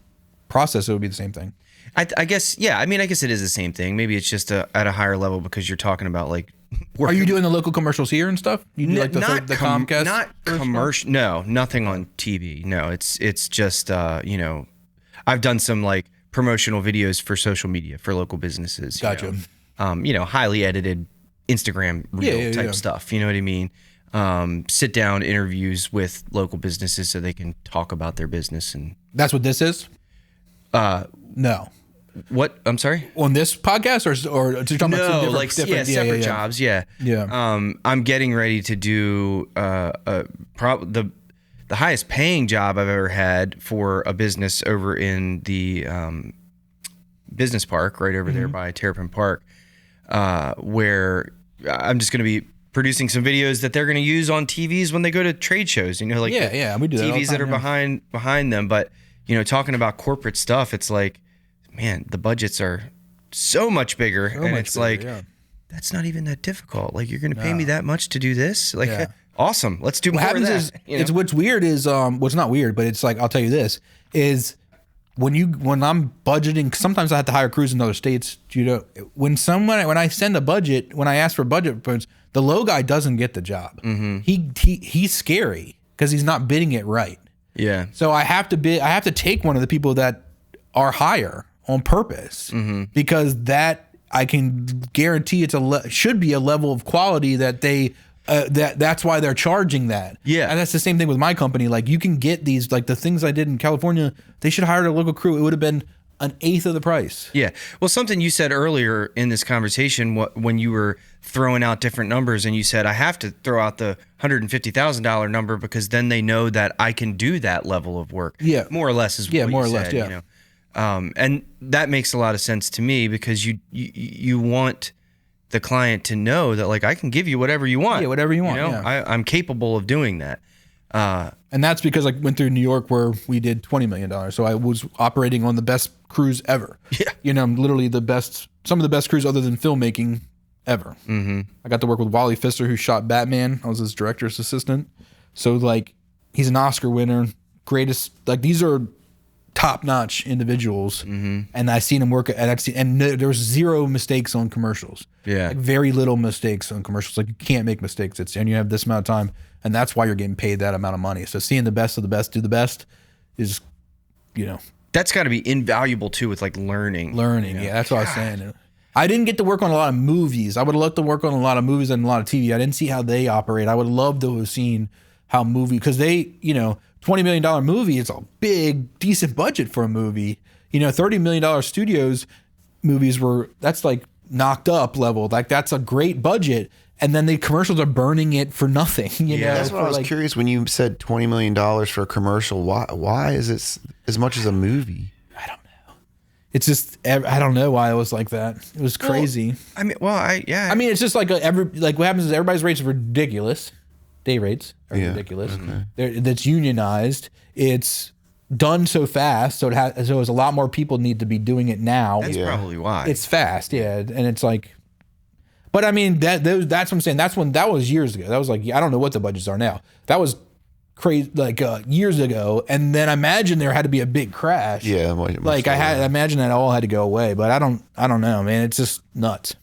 process, it would be the same thing. I guess, yeah. I mean, I guess it is the same thing. Maybe it's just at a higher level because you're talking about like. Are you doing the local commercials here and stuff? You do like the Comcast? Not commercial. No, nothing on TV. No, it's just you know, I've done some like promotional videos for social media for local businesses. Gotcha. You know, highly edited Instagram reel type stuff. You know what I mean? Sit down interviews with local businesses so they can talk about their business. And that's what this is? No. What? I'm sorry? On this podcast or talking about no, like separate jobs. Yeah. I'm getting ready to do the highest paying job I've ever had for a business over in the business park right over there by Terrapin Park, where I'm just going to be producing some videos that they're going to use on TVs when they go to trade shows. You know, like we do that TVs that are behind them. But you know, talking about corporate stuff, it's like, man, the budgets are so much bigger, that's not even that difficult. Like, you're going to pay me that much to do this? Like, Awesome. Let's do what more of happens that. is, you know? it's what's weird is, what's not weird, but it's like, I'll tell you this, is when I'm budgeting, sometimes I have to hire crews in other states. When I send a budget, when I ask for budget points, the low guy doesn't get the job. He's scary because he's not bidding it right. Yeah. So I have to take one of the people that are higher on purpose because that I can guarantee should be a level of quality that they that's why they're charging that. Yeah. And that's the same thing with my company. Like you can get these, like the things I did in California, they should have hired a local crew. It would have been an eighth of the price. Yeah. Well, something you said earlier in this conversation, when you were throwing out different numbers, and you said, I have to throw out the $150,000 number because then they know that I can do that level of work. Yeah. More or less is what you more or said, less, yeah. You know? And that makes a lot of sense to me because you want the client to know that, like, I can give you whatever you want. Yeah, whatever you want. You know? Yeah. I'm capable of doing that. And that's because I went through New York where we did $20 million. So I was operating on the best crews ever. Yeah. You know, literally some of the best crews other than filmmaking ever. Mm-hmm. I got to work with Wally Pfister, who shot Batman. I was his director's assistant. So, like, he's an Oscar winner, greatest, like, these are top-notch individuals, and I seen him work and there was zero mistakes on commercials. Yeah, like very little mistakes on commercials. Like you can't make mistakes. And you have this amount of time, and that's why you're getting paid that amount of money. So seeing the best of the best do the best is, that's got to be invaluable too with like learning. Yeah, that's what I was saying. I didn't get to work on a lot of movies. I would have loved to work on a lot of movies and a lot of TV. I didn't see how they operate. I would love to have seen how because they, $20 million movie is a big, decent budget for a movie. $30 million studios movies that's like knocked up level. Like that's a great budget. And then the commercials are burning it for nothing. You know? That's what I was curious when you said $20 million for a commercial. Why is it as much as a movie? I don't know. It's just, I don't know why it was like that. It was crazy. I mean, it's just like what happens is everybody's rates are ridiculous. Day rates are ridiculous. Okay. That's unionized. It's done so fast, so it's a lot more people need to be doing it now. That's probably why. It's fast, yeah, and it's like, but I mean that's what I'm saying. That was years ago. That was like I don't know what the budgets are now. That was crazy, like years ago. And then I imagine there had to be a big crash. Yeah, I imagine that all had to go away. But I don't know, man. It's just nuts.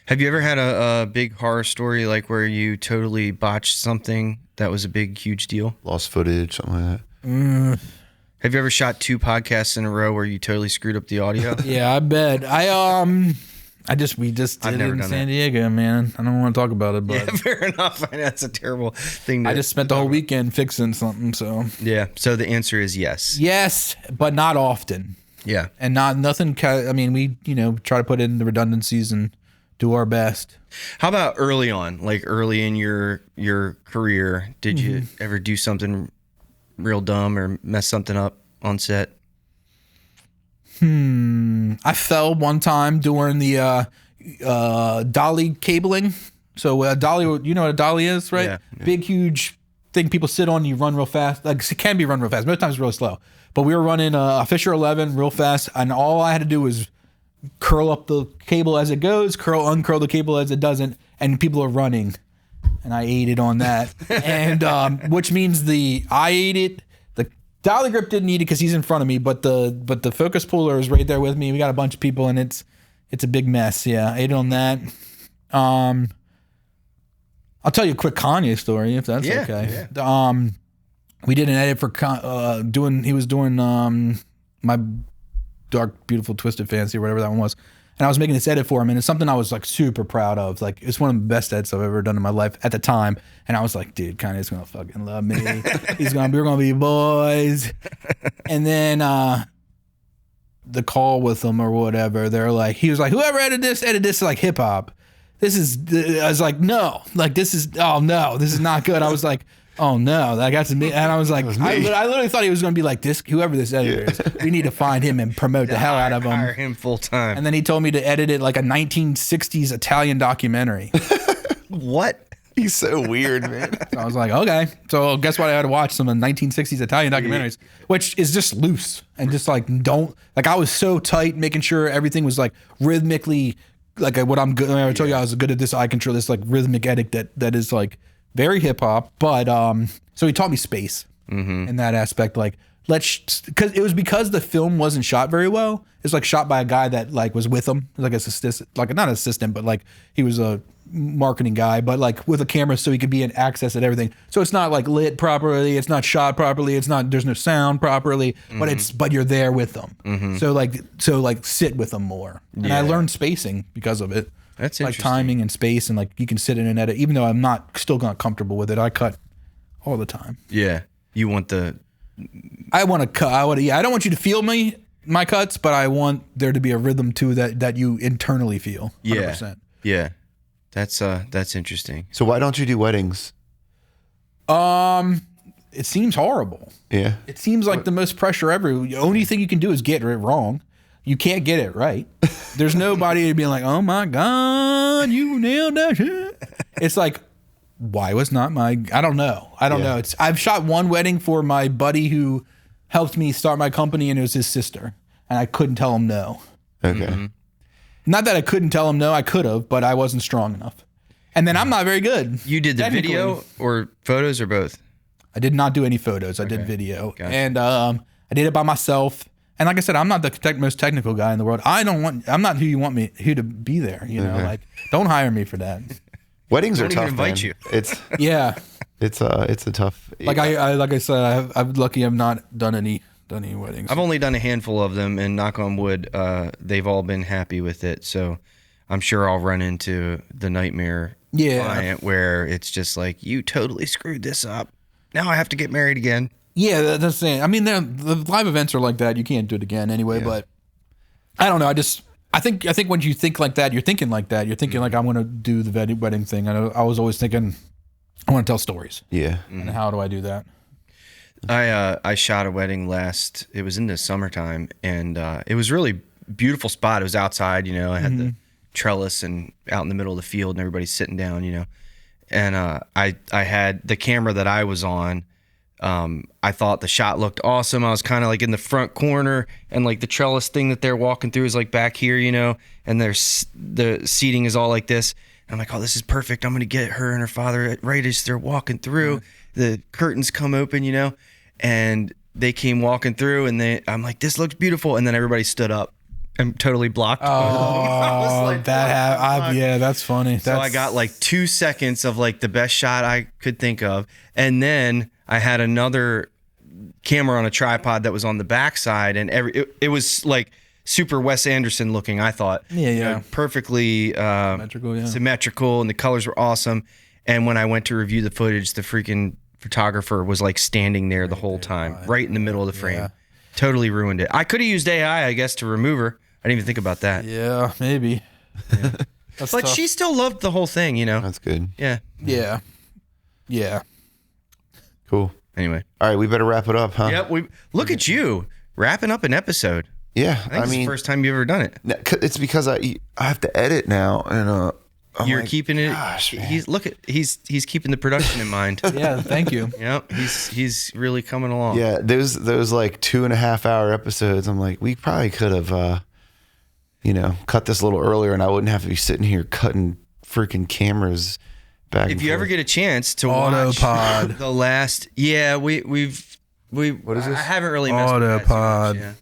Have you ever had a big horror story like where you totally botched something that was a big, huge deal? Lost footage, something like that. Have you ever shot 2 podcasts in a row where you totally screwed up the audio? Yeah, I bet. We just did it in San Diego, man. I don't want to talk about it, but yeah, fair enough. I know that's a terrible thing. I just spent the whole weekend fixing something, so yeah. So the answer is yes. Yes, but not often. Yeah, and nothing. I mean, we try to put in the redundancies and do our best. How about early on, like early in your career? Did you ever do something real dumb or mess something up on set? I fell one time during the dolly cabling. So dolly, you know what a dolly is, right? Yeah. Big, huge thing people sit on. You run real fast. Like it can be run real fast. Most times it's really slow. But we were running a Fisher 11 real fast, and all I had to do was curl up the cable as it goes, uncurl the cable as it doesn't, and people are running. And I ate it on that. And which means I ate it. The dolly grip didn't eat it because he's in front of me, but the focus puller is right there with me. We got a bunch of people, and it's a big mess. Yeah, I ate it on that. I'll tell you a quick Kanye story if that's okay. Yeah. We did an edit for he was doing My Dark, Beautiful, Twisted Fancy or whatever that one was. And I was making this edit for him, and it's something I was like super proud of. Like it's one of the best edits I've ever done in my life at the time. And I was like, dude, Kanye's gonna fucking love me. We're gonna be boys. And then the call with them or whatever, he was like, whoever edited this like hip hop. I was like, no, like this is not good. I was like, oh no, that got to me. And I was like, I literally thought he was going to be like this, whoever this editor is. We need to find him and promote the hell out of him. Hire him full time. And then he told me to edit it like a 1960s Italian documentary. What? He's so weird, man. So I was like, okay. So guess what? I had to watch some of the 1960s Italian documentaries, which is just loose and just like I was so tight making sure everything was like rhythmically like what I'm good. I told you I was good at this eye control, this like rhythmic edit that is like very hip hop, but so he taught me space in that aspect. Like, because the film wasn't shot very well. It's like shot by a guy that like was with him, like as assistant, like not an assistant, but like he was a marketing guy, but like with a camera so he could be in access at everything. So it's not like lit properly, it's not shot properly, there's no sound properly, but you're there with them. So like sit with them more. And I learned spacing because of it. That's like interesting. timing and space, and like you can sit in and edit, even though I'm still not comfortable with it. I cut all the time. Yeah. You want I want to cut. I don't want you to feel my cuts, but I want there to be a rhythm too that you internally feel. 100%. Yeah. That's interesting. So why don't you do weddings? It seems horrible. Yeah. It seems like the most pressure ever. The only thing you can do is get it wrong. You can't get it right. There's nobody to be like, oh my God, you nailed that shit. It's like, why was not my, I don't know. I've shot one wedding for my buddy who helped me start my company, and it was his sister. And I couldn't tell him no. Okay. Not that I couldn't tell him no, I could have, but I wasn't strong enough. And then I'm not very good. You did the video or photos or both? I did not do any photos. I did video. Gotcha. And I did it by myself. And like I said, I'm not the most technical guy in the world. I'm not who you want me to be there. You know, like don't hire me for that. Weddings are Don't tough. even invite man. you. It's Yeah. it's a tough. Like I said, I'm lucky I've not done any weddings. I've only done a handful of them, and knock on wood, they've all been happy with it. So I'm sure I'll run into the nightmare client where it's just like, you totally screwed this up. Now I have to get married again. Yeah, that's it. I mean, the live events are like that. You can't do it again anyway. Yeah. But I don't know. I think when you think like that, you're thinking like that. You're thinking like, I'm going to do the wedding thing. I was always thinking, I want to tell stories. Yeah. And how do I do that? I shot a wedding it was in the summertime, and it was really beautiful spot. It was outside, you know. I had the trellis and out in the middle of the field, and everybody's sitting down, you know. And I had the camera that I was on. I thought the shot looked awesome. I was kind of like in the front corner, and like the trellis thing that they're walking through is like back here, you know, and the seating is all like this. And I'm like, oh, this is perfect. I'm going to get her and her father right as they're walking through. The curtains come open, you know, and they came walking through, and I'm like, this looks beautiful. And then everybody stood up and totally blocked. Oh, I was like, yeah, that's funny. So I got like 2 seconds of like the best shot I could think of. And then I had another camera on a tripod that was on the backside, and it was like super Wes Anderson looking, I thought. Yeah. You know, perfectly symmetrical, and the colors were awesome. And when I went to review the footage, the freaking photographer was like standing there the whole time, right in the middle of the frame. Yeah. Totally ruined it. I could have used AI, I guess, to remove her. I didn't even think about that. Yeah, maybe. Yeah. But tough. She still loved the whole thing, you know? That's good. Yeah. Cool. Anyway. All right, we better wrap it up, huh? Yep. Look at you wrapping up an episode. Yeah. I think it's the first time you've ever done it. It's because I have to edit now, and you're like, keeping it. Gosh, He's keeping the production in mind. Yeah, thank you. Yep, he's really coming along. Yeah, those like 2.5 hour episodes. I'm like, we probably could have, cut this a little earlier, and I wouldn't have to be sitting here cutting freaking cameras back. If you ever get a chance to watch Autopod, the last, we've what is this? I haven't really messed with that so Autopod. much, yeah.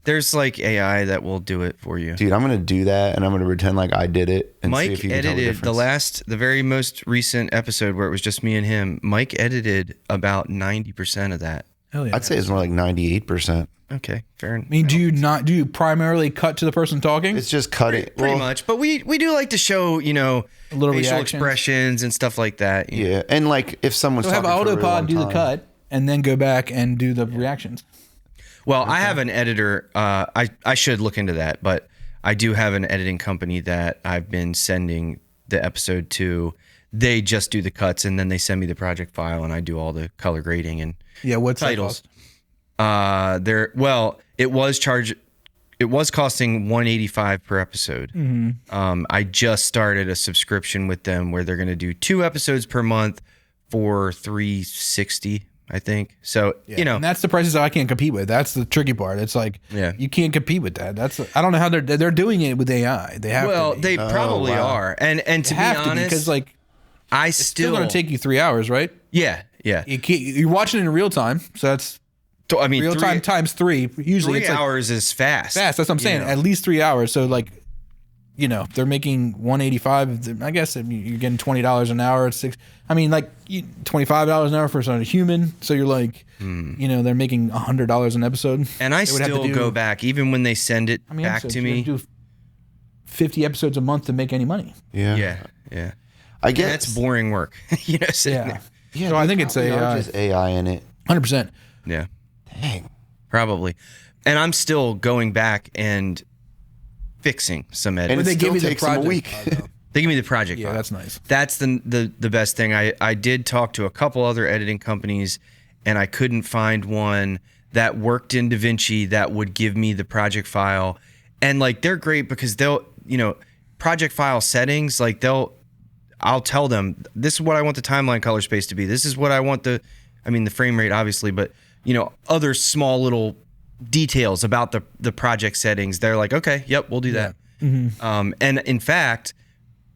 There's like AI that will do it for you. Dude, I'm gonna do that, and I'm gonna pretend like I did it. And Mike see if you can tell the edited difference. the very most recent episode where it was just me and him. Mike edited about 90% of that. Hell yeah. I'd say it's more like 98%. Okay, fair enough. I mean, do you primarily cut to the person talking? It's just cutting. Pretty much, but we do like to show, a little facial reactions. expressions and stuff like that. Yeah, and like if someone's So have talking for a really long Autopod do the time- cut and then go back and do the reactions. Well, I have an editor. I should look into that, but I do have an editing company that I've been sending the episode to. They just do the cuts, and then they send me the project file, and I do all the color grading and What's titles. That cost? It was costing $185 per episode. Mm-hmm. I just started a subscription with them where they're going to do 2 episodes per month for $360. I think so. And that's the prices I can't compete with. That's the tricky part. It's like you can't compete with that. I don't know how they're doing it with AI. They have. Well, to be. they probably are. And to be honest, because like It's still going to take you 3 hours, right? Yeah. You're watching it in real time, so that's. I mean, real time times 3. Usually, 3 hours is fast. Fast. That's what I'm saying. At least 3 hours. So like, they're making $185. I guess you're getting $20 an hour at 6. I mean, like $25 an hour for a human. So you're like, they're making $100 an episode. And I still go back even when they send it back to me. Do 50 episodes a month to make any money. Yeah. I guess that's boring work. Sitting there. Yeah. So I think it's just AI in it. 100%. Yeah. Dang. Probably. And I'm still going back and fixing some edits. And they give you the takes them a project. week. They give me the project. Yeah, file. that's nice. That's the best thing. I did talk to a couple other editing companies, and I couldn't find one that worked in DaVinci that would give me the project file. And like, they're great because they'll, project file settings, like I'll tell them, this is what I want the timeline color space to be. This is what I want the frame rate, obviously, but other small little details about the project settings. They're like, okay, yep, we'll do that. Mm-hmm. And in fact,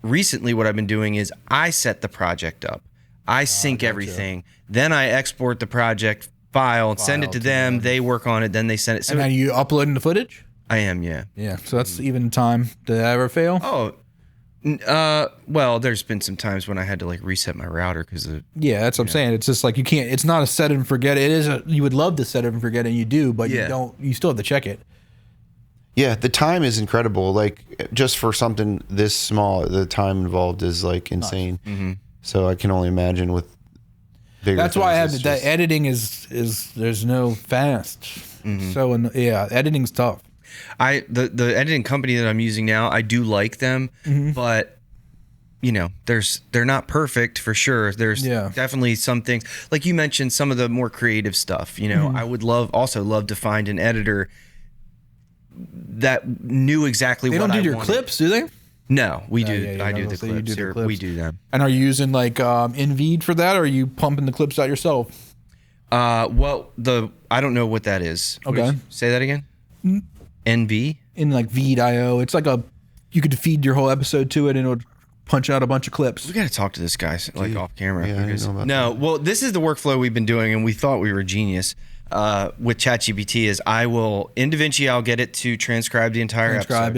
recently what I've been doing is I set the project up. I sync everything. Then I export the project file and send it to them. They work on it. Then they send it. So and are you uploading the footage? I am, yeah. Yeah, so that's even time. Did that ever fail? Oh, well, there's been some times when I had to like reset my router because of. Yeah, that's what I'm saying. It's just like you can't. It's not a set it and forget it. It is. You would love to set it and forget it, and you do, but you don't. You still have to check it. Yeah, the time is incredible. Like just for something this small, the time involved is like insane. Mm-hmm. So I can only imagine with. That's why I have that. Editing is there's no fast. Mm-hmm. So editing's tough. The editing company that I'm using now, I do like them, but they're not perfect for sure. There's definitely some things like you mentioned, some of the more creative stuff. I would also love to find an editor that knew exactly what I wanted. They don't do your clips, do they? No, we do. I do the clips. We do them. And are you using like InVeed for that, or are you pumping the clips out yourself? Well, I don't know what that is. Okay, say that again. NV in like Veed.io. It's like you could feed your whole episode to it, and it would punch out a bunch of clips. We got to talk to this guy like off camera. Yeah, well, this is the workflow we've been doing, and we thought we were genius. With ChatGPT is in DaVinci, I'll get it to transcribe the entire episode.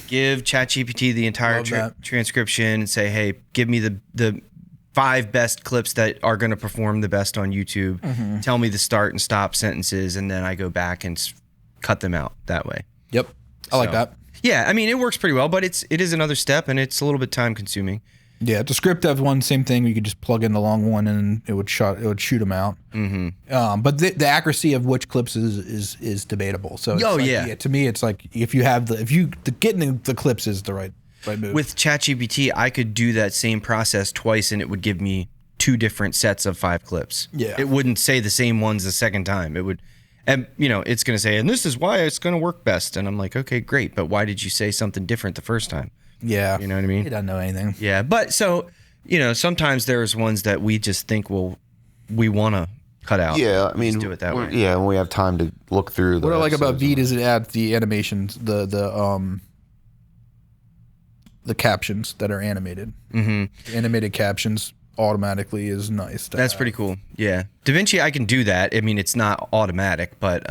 Give ChatGPT the entire transcription and say, hey, give me the 5 best clips that are going to perform the best on YouTube. Mm-hmm. Tell me the start and stop sentences, and then I go back and cut them out that way. Yep. I like that. Yeah, I mean, it works pretty well, but it is another step, and it's a little bit time consuming. Yeah, the script have one same thing. You could just plug in the long one, and it would shoot them out. Mm-hmm. But the accuracy of which clips is debatable. So to me, it's like if you have getting the clips is the right move. With ChatGPT, I could do that same process twice, and it would give me 2 different sets of 5 clips. Yeah, it wouldn't say the same ones the second time. It would. And it's going to say, and this is why it's going to work best. And I'm like, okay, great. But why did you say something different the first time? Yeah. You know what I mean? He doesn't know anything. Yeah. But so, sometimes there's ones that we just think, we want to cut out. Yeah. I mean, just do it that way. Yeah. And we have time to look through. What I like about Veed is it adds the animations, the captions that are animated. Mm-hmm. Animated captions automatically is nice. That's pretty cool. Yeah. DaVinci, I can do that. I mean, it's not automatic, but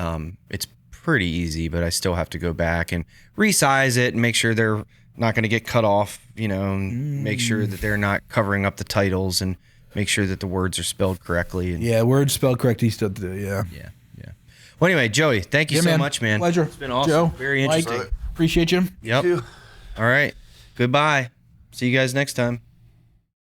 it's pretty easy, but I still have to go back and resize it and make sure they're not going to get cut off, make sure that they're not covering up the titles and make sure that the words are spelled correctly. And, words spelled correctly still do, yeah. Yeah. Well, anyway, Joey, thank you so much, man. Pleasure. It's been awesome. Joe, very interesting. Mike, appreciate you. Yep. All right. Goodbye. See you guys next time.